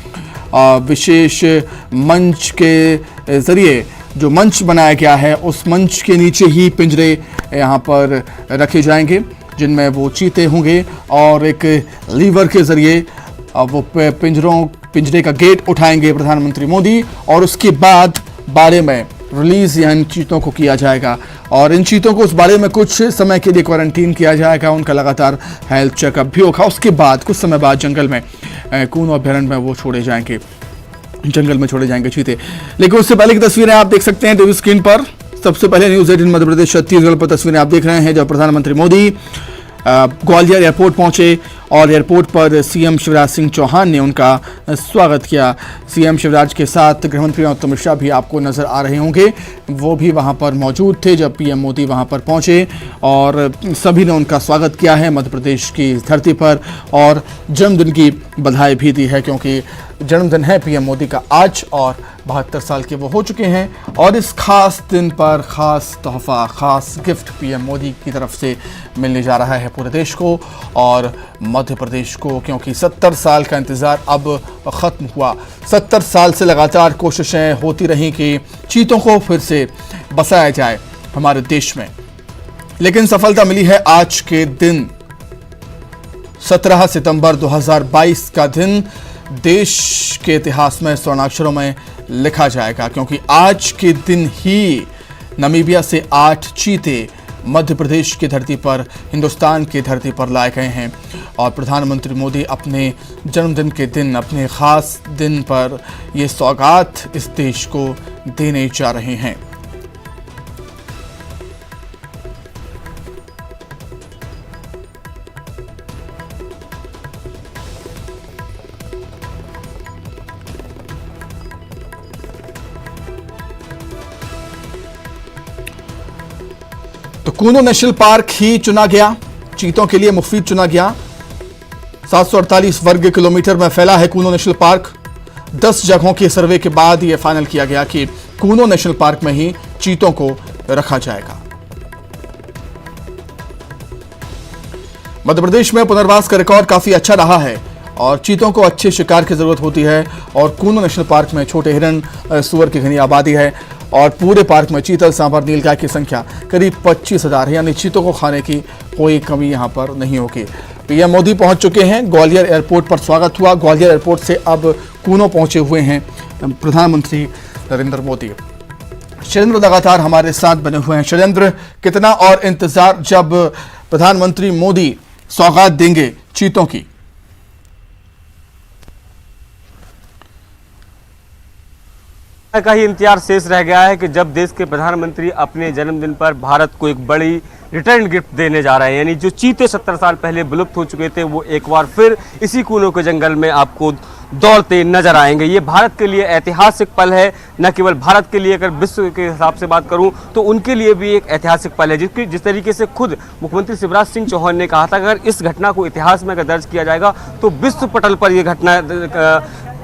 विशेष मंच के जरिए जो मंच बनाया गया है, उस मंच के नीचे ही पिंजरे यहाँ पर रखे जाएंगे, जिनमें वो चीते होंगे और एक लीवर के जरिए वो पिंजरे का गेट उठाएंगे प्रधानमंत्री मोदी, और उसके बाद बाड़े में रिलीज या इन चीतों को किया जाएगा और इन चीतों को उस बाड़े में कुछ समय के लिए क्वारंटीन किया जाएगा। उनका लगातार हेल्थ चेकअप भी होगा। उसके बाद कुछ समय बाद जंगल में कूनो अभयारण्य में वो छोड़े जाएंगे, जंगल में छोड़े जाएंगे चीते। लेकिन उससे पहले की तस्वीरें आप देख सकते हैं टीवी स्क्रीन पर। सबसे पहले न्यूज़ 18 मध्य प्रदेश छत्तीसगढ़ पर तस्वीरें आप देख रहे हैं, जब प्रधानमंत्री मोदी ग्वालियर एयरपोर्ट पहुंचे और एयरपोर्ट पर सीएम शिवराज सिंह चौहान ने उनका स्वागत किया। सीएम शिवराज के साथ गृहमंत्री अमित मिश्रा भी आपको नजर आ रहे होंगे, वो भी वहां पर मौजूद थे जब पीएम मोदी वहां पर पहुंचे और सभी ने उनका स्वागत किया है मध्य प्रदेश की धरती पर और जन्मदिन की बधाई भी दी है, क्योंकि जन्मदिन है पीएम मोदी का आज और 72 साल के वो हो चुके हैं। और इस खास दिन पर खास तोहफा, खास गिफ्ट पीएम मोदी की तरफ से मिलने जा रहा है पूरे देश को और मध्य प्रदेश को, क्योंकि 70 साल का इंतजार अब खत्म हुआ। 70 साल से लगातार कोशिशें होती रहीं कि चीतों को फिर से बसाया जाए हमारे देश में, लेकिन सफलता मिली है आज के दिन। 17 सितंबर 2022 का दिन देश के इतिहास में स्वर्णाक्षरों में लिखा जाएगा, क्योंकि आज के दिन ही नामीबिया से 8 चीते मध्य प्रदेश की धरती पर, हिंदुस्तान की धरती पर लाए गए हैं और प्रधानमंत्री मोदी अपने जन्मदिन के दिन, अपने खास दिन पर ये सौगात इस देश को देने जा रहे हैं। तो कूनो नेशनल पार्क ही चुना गया, चीतों के लिए मुफीद चुना गया। 748 वर्ग किलोमीटर में फैला है कूनो नेशनल पार्क। 10 जगहों के सर्वे के बाद यह फाइनल किया गया कि कूनो नेशनल पार्क में ही चीतों को रखा जाएगा। मध्य प्रदेश में पुनर्वास का रिकॉर्ड काफी अच्छा रहा है और चीतों को अच्छे शिकार की जरूरत होती है और कूनो नेशनल पार्क में छोटे हिरन, सुअर की घनी आबादी है और पूरे पार्क में चीतल, सांभर, नीलगाय की संख्या करीब 25,000 है, यानी चीतों को खाने की कोई कमी यहां पर नहीं होगी। पीएम मोदी पहुंच चुके हैं, ग्वालियर एयरपोर्ट पर स्वागत हुआ। ग्वालियर एयरपोर्ट से अब कूनो पहुंचे हुए हैं प्रधानमंत्री नरेंद्र मोदी। शैलेंद्र लगातार हमारे साथ बने हुए हैं। शैलेंद्र, कितना और इंतजार जब प्रधानमंत्री मोदी सौगात देंगे चीतों की? का ही इंतजार शेष रह गया है कि जब देश के प्रधानमंत्री अपने जन्मदिन पर भारत को एक बड़ी रिटर्न गिफ्ट देने जा रहे हैं, यानी जो चीते 70 साल पहले विलुप्त हो चुके थे वो एक बार फिर इसी कूनो के जंगल में आपको दौड़ते नजर आएंगे। ये भारत के लिए ऐतिहासिक पल है, न केवल भारत के लिए, अगर विश्व के हिसाब से बात करूं तो उनके लिए भी एक ऐतिहासिक पल है। जिस तरीके से खुद मुख्यमंत्री शिवराज सिंह चौहान ने कहा था अगर इस घटना को इतिहास में अगर दर्ज किया जाएगा तो विश्व पटल पर यह घटना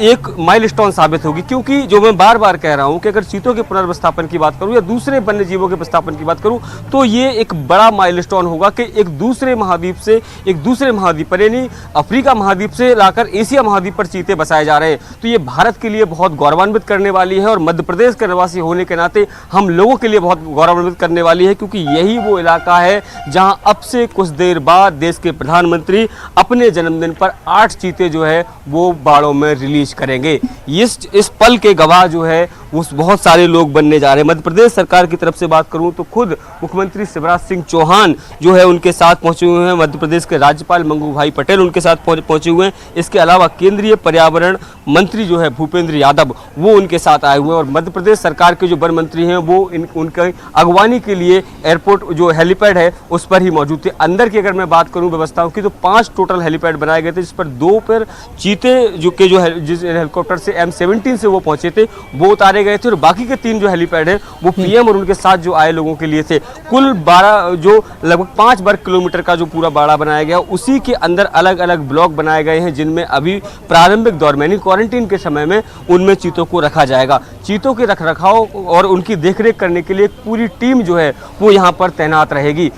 एक माइलस्टोन साबित होगी, क्योंकि जो मैं बार बार कह रहा हूं कि अगर चीतों के पुनर्विस्थापन की बात करूं या दूसरे वन्य जीवों के विस्थापन की बात करूं तो ये एक बड़ा माइलस्टोन होगा कि एक दूसरे महाद्वीप से, एक दूसरे महाद्वीप पर यानी अफ्रीका महाद्वीप से लाकर एशिया महाद्वीप पर चीते बसाए जा रहे हैं। तो ये भारत के लिए बहुत गौरवान्वित करने वाली है और मध्य प्रदेश के निवासी होने के नाते हम लोगों के लिए बहुत गौरवान्वित करने वाली है, क्योंकि यही वो इलाका है जहां अब से कुछ देर बाद देश के प्रधानमंत्री अपने जन्मदिन पर 8 चीते जो है वो बाड़ों में रिलीज करेंगे। इस पल के गवाह जो है वो बहुत सारे लोग बनने जा रहे हैं। मध्य प्रदेश सरकार की तरफ से बात करूं तो खुद मुख्यमंत्री शिवराज सिंह चौहान जो है उनके साथ पहुंचे हुए हैं, मध्य प्रदेश के राज्यपाल मंगू भाई पटेल उनके साथ पहुंचे हुए हैं। इसके अलावा केंद्रीय पर्यावरण मंत्री जो है भूपेंद्र यादव वो उनके साथ आए हुए हैं और मध्य प्रदेश सरकार के जो वन मंत्री हैं वो उनके अगवानी के लिए एयरपोर्ट जो हेलीपैड है उस पर ही मौजूद थे। अंदर की अगर मैं बात करूं व्यवस्थाओं की तो 5 टोटल हेलीपैड बनाए गए थे, जिस पर 2 पर चीते जिस हेलीकॉप्टर से M17 से वो पहुंचे थे वो उतारे गए थे और बाकी के 3 जो हेलीपैड है वो पीएम और उनके साथ जो आए लोगों के लिए थे। कुल 12 जो लगभग 5 वर्ग किलोमीटर का जो पूरा बाड़ा बनाया गया, उसी के अंदर अलग अलग ब्लॉक बनाए गए हैं जिनमें अभी प्रारंभिक दौर में यानी क्वारंटीन के समय में उनमें चीतों को रखा जाएगा। चीतों के रखरखाव और उनकी देखरेख करने के लिए पूरी टीम जो है वो यहाँ पर तैनात रहेगी।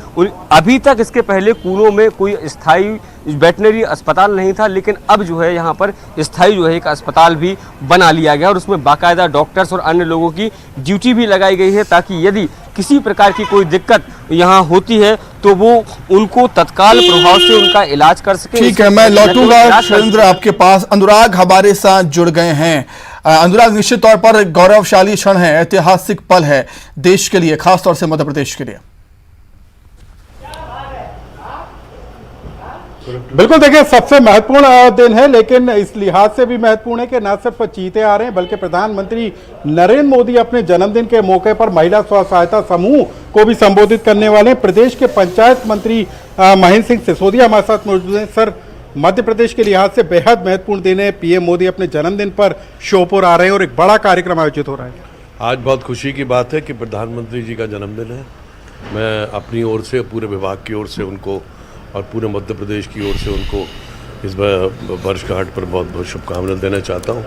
अभी तक इसके पहले कूनो में कोई स्थायी वेटनरी अस्पताल नहीं था, लेकिन अब जो है यहाँ पर स्थायी जो है एक अस्पताल भी बना लिया गया और उसमें बाकायदा डॉक्टर्स और अन्य लोगों की ड्यूटी भी लगाई गई है ताकि यदि किसी प्रकार की कोई दिक्कत यहाँ होती है तो वो उनको तत्काल प्रभाव से उनका इलाज कर सके। ठीक है, मैं लौटूंगा शैलेंद्र आपके पास। अनुराग हमारे साथ जुड़ गए हैं। अनुराग, निश्चित तौर पर गौरवशाली क्षण है, ऐतिहासिक पल है देश के लिए, खासतौर से मध्य प्रदेश के लिए। बिल्कुल, देखिए सबसे महत्वपूर्ण दिन है, लेकिन इस लिहाज से भी महत्वपूर्ण है कि न सिर्फ चीते आ रहे हैं बल्कि प्रधानमंत्री नरेंद्र मोदी अपने जन्मदिन के मौके पर महिला स्व सहायता समूह को भी संबोधित करने वाले हैं। प्रदेश के पंचायत मंत्री महेंद्र सिंह सिसोदिया हमारे साथ मौजूद हैं। सर, मध्य प्रदेश के लिहाज से बेहद महत्वपूर्ण दिन है, पीएम मोदी अपने जन्मदिन पर श्योपुर आ रहे हैं और एक बड़ा कार्यक्रम आयोजित हो रहा है। आज बहुत खुशी की बात है कि प्रधानमंत्री जी का जन्मदिन है। मैं अपनी ओर से, पूरे विभाग की ओर से उनको और पूरे मध्य प्रदेश की ओर से उनको इस वर्षगांठ पर बहुत बहुत शुभकामनाएं देना चाहता हूं।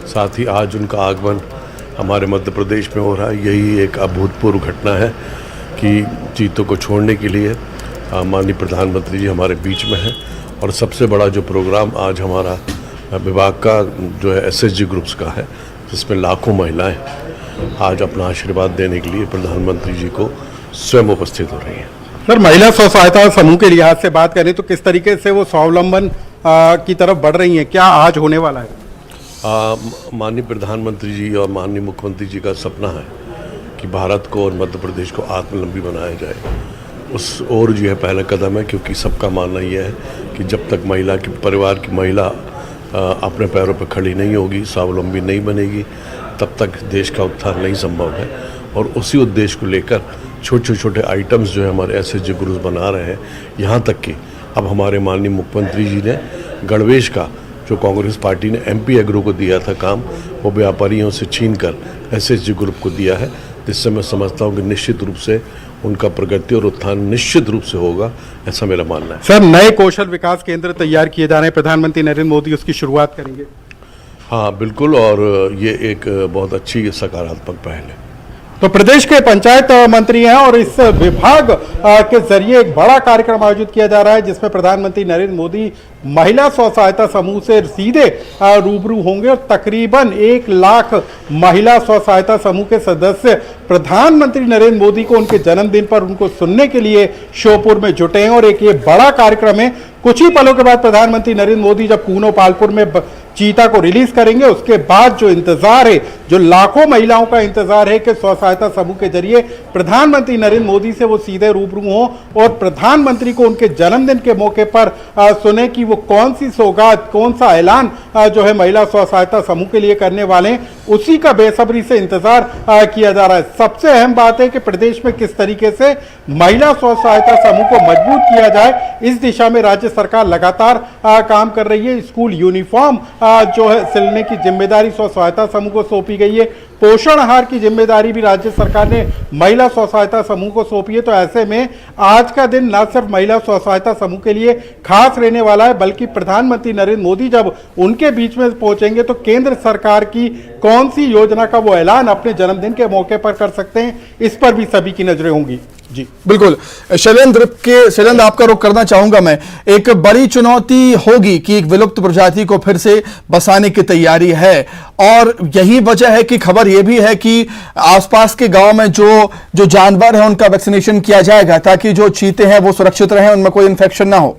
साथ ही आज उनका आगमन हमारे मध्य प्रदेश में हो रहा है, यही एक अभूतपूर्व घटना है कि चीतों को छोड़ने के लिए माननीय प्रधानमंत्री जी हमारे बीच में हैं। और सबसे बड़ा जो प्रोग्राम आज हमारा विभाग का जो है SHG ग्रुप्स का है, जिसमें लाखों महिलाएँ आज अपना आशीर्वाद देने के लिए प्रधानमंत्री जी को स्वयं उपस्थित हो रही हैं। सर, महिला स्व सहायता समूह के लिहाज से बात करें तो किस तरीके से वो स्वावलंबन की तरफ बढ़ रही हैं, क्या आज होने वाला है? माननीय प्रधानमंत्री जी और माननीय मुख्यमंत्री जी का सपना है कि भारत को और मध्य प्रदेश को आत्मलंबी बनाया जाए। उस ओर जो है पहला कदम है, क्योंकि सबका मानना यह है कि जब तक महिला की परिवार की महिला अपने पैरों पर खड़ी नहीं होगी, स्वावलंबी नहीं बनेगी, तब तक देश का उत्थान नहीं संभव है। और उसी उद्देश्य को लेकर छोटे छोटे आइटम्स जो है हमारे SHG ग्रुप्स बना रहे हैं। यहाँ तक कि अब हमारे माननीय मुख्यमंत्री जी ने गणवेश का, जो कांग्रेस पार्टी ने MP एग्रो को दिया था काम, वो व्यापारियों से छीनकर SHG ग्रुप को दिया है, जिससे मैं समझता हूँ कि निश्चित रूप से उनका प्रगति और उत्थान निश्चित रूप से होगा, ऐसा मेरा मानना है। सर, नए कौशल विकास केंद्र तैयार किए जा रहे हैं, प्रधानमंत्री नरेंद्र मोदी उसकी शुरुआत करेंगे। हाँ बिल्कुल, और ये एक बहुत अच्छी सकारात्मक पहल है। तो प्रदेश के पंचायत मंत्री हैं और इस विभाग के जरिए एक बड़ा कार्यक्रम आयोजित किया जा रहा है, जिसमें प्रधानमंत्री नरेंद्र मोदी महिला स्व सहायता समूह से सीधे रूबरू होंगे और तकरीबन 1 लाख महिला स्व सहायता समूह के सदस्य प्रधानमंत्री नरेंद्र मोदी को उनके जन्मदिन पर उनको सुनने के लिए श्योपुर में जुटे हैं और एक ये बड़ा कार्यक्रम है। कुछ ही पलों के बाद प्रधानमंत्री नरेंद्र मोदी जब कूनो पालपुर में चीता को रिलीज करेंगे, उसके बाद जो इंतजार है, जो लाखों महिलाओं का इंतजार है कि स्व सहायता समूह के जरिए प्रधानमंत्री नरेंद्र मोदी से वो सीधे रूबरू हों और प्रधानमंत्री को उनके जन्मदिन के मौके पर सुने कि वो कौन सी सौगात, कौन सा ऐलान जो है महिला स्व सहायता समूह के लिए करने वाले हैं, उसी का बेसब्री से इंतजार किया जा रहा है। सबसे अहम बात है कि प्रदेश में किस तरीके से महिला स्व सहायता समूह को मजबूत किया जाए, इस दिशा में राज्य सरकार लगातार काम कर रही है। स्कूल यूनिफॉर्म जो है सिलने की जिम्मेदारी स्व सहायता समूह को सौंपी गई है। पोषण आहार की जिम्मेदारी भी राज्य सरकार ने महिला स्व सहायता समूह को सौंपी है। तो ऐसे में आज का दिन न सिर्फ महिला स्व सहायता समूह के लिए खास रहने वाला है, बल्कि प्रधानमंत्री नरेंद्र मोदी जब उनके बीच में पहुंचेंगे तो केंद्र सरकार की कौन सी योजना का वो ऐलान अपने जन्मदिन के मौके पर कर सकते हैं, इस पर भी सभी की नजरें होंगी। जी बिल्कुल। शैलेंद्र, आपका रुख करना चाहूंगा मैं। एक बड़ी चुनौती होगी कि एक विलुप्त प्रजाति को फिर से बसाने की तैयारी है, और यही वजह है कि खबर यह भी है कि आसपास के गांव में जो जानवर हैं उनका वैक्सीनेशन किया जाएगा, ताकि जो चीते हैं वो सुरक्षित रहें, उनमें कोई इन्फेक्शन ना हो।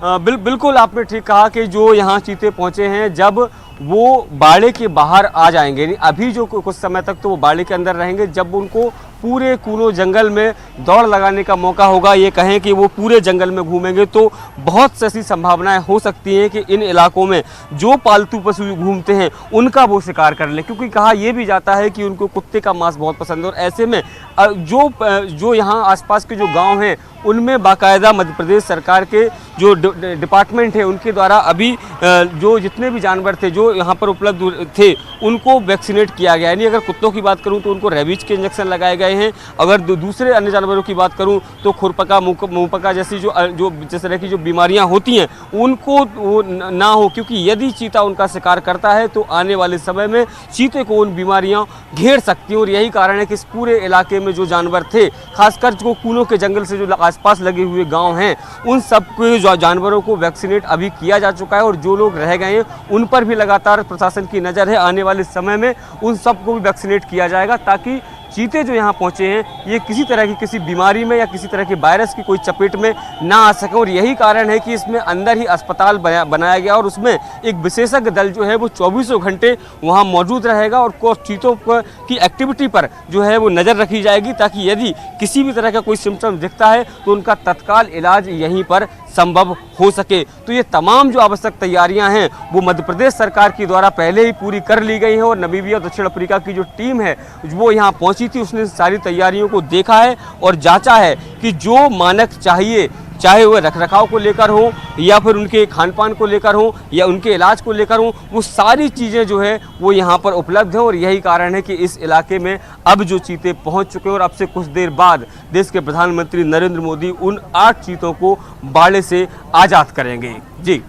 बिल्कुल आपने ठीक कहा कि जो यहाँ चीते पहुंचे हैं, जब वो बाड़े के बाहर आ जाएंगे। यानी अभी जो कुछ समय तक तो वो बाड़े के अंदर रहेंगे, जब उनको पूरे कूनो जंगल में दौड़ लगाने का मौका होगा, ये कहें कि वो पूरे जंगल में घूमेंगे, तो बहुत सी ऐसी संभावनाएं हो सकती हैं कि इन इलाकों में जो पालतू पशु घूमते हैं उनका वो शिकार कर लें, क्योंकि कहा यह भी जाता है कि उनको कुत्ते का मांस बहुत पसंद है। और ऐसे में जो यहाँ आसपास के जो गांव हैं उनमें बाकायदा मध्य प्रदेश सरकार के जो डिपार्टमेंट है उनके द्वारा अभी जो जितने भी जानवर थे जो यहाँ पर उपलब्ध थे उनको वैक्सीनेट किया गया है। यानी अगर कुत्तों की बात करूँ तो उनको रेबीज के इंजेक्शन लगाए गए हैं। अगर दूसरे अन्य जानवरों की बात करूँ तो खुरपका मुंहपका जैसी जो जिस तरह की जो बीमारियाँ होती हैं उनको वो ना हो, क्योंकि यदि चीता उनका शिकार करता है तो आने वाले समय में चीते को उन बीमारियाँ घेर सकती हैं। और यही कारण है कि इस पूरे इलाके में जो जानवर थे, खासकर जो कूनो के जंगल से जो आसपास लगे हुए गांव हैं, उन सब के जानवरों को वैक्सीनेट अभी किया जा चुका है। और जो लोग रह गए हैं उन पर भी लगातार प्रशासन की नज़र है। आने वाले समय में उन सबको भी वैक्सीनेट किया जाएगा ताकि चीते जो यहाँ पहुँचे हैं ये किसी तरह की किसी बीमारी में या किसी तरह के वायरस की कोई चपेट में ना आ सके। और यही कारण है कि इसमें अंदर ही अस्पताल बनाया गया और उसमें एक विशेषज्ञ दल जो है वो 24 घंटे वहाँ मौजूद रहेगा और चीतों की एक्टिविटी पर जो है वो नज़र रखी जाएगी, ताकि यदि किसी भी तरह का कोई सिम्टम दिखता है तो उनका तत्काल इलाज यहीं पर संभव हो सके। तो ये तमाम जो आवश्यक तैयारियां हैं वो मध्य प्रदेश सरकार के द्वारा पहले ही पूरी कर ली गई हैं। और नमीबिया दक्षिण अफ्रीका की जो टीम है वो यहाँ पहुंची थी, उसने सारी तैयारियों को देखा है और जांचा है कि जो मानक चाहिए, चाहे वह रखरखाव को लेकर हो या फिर उनके खान पान को लेकर हो या उनके इलाज को लेकर हो, वो सारी चीज़ें जो है वो यहाँ पर उपलब्ध हैं। और यही कारण है कि इस इलाके में अब जो चीते पहुँच चुके हैं और अब से कुछ देर बाद देश के प्रधानमंत्री नरेंद्र मोदी उन 8 चीतों को बाड़े से आज़ाद करेंगे। जी।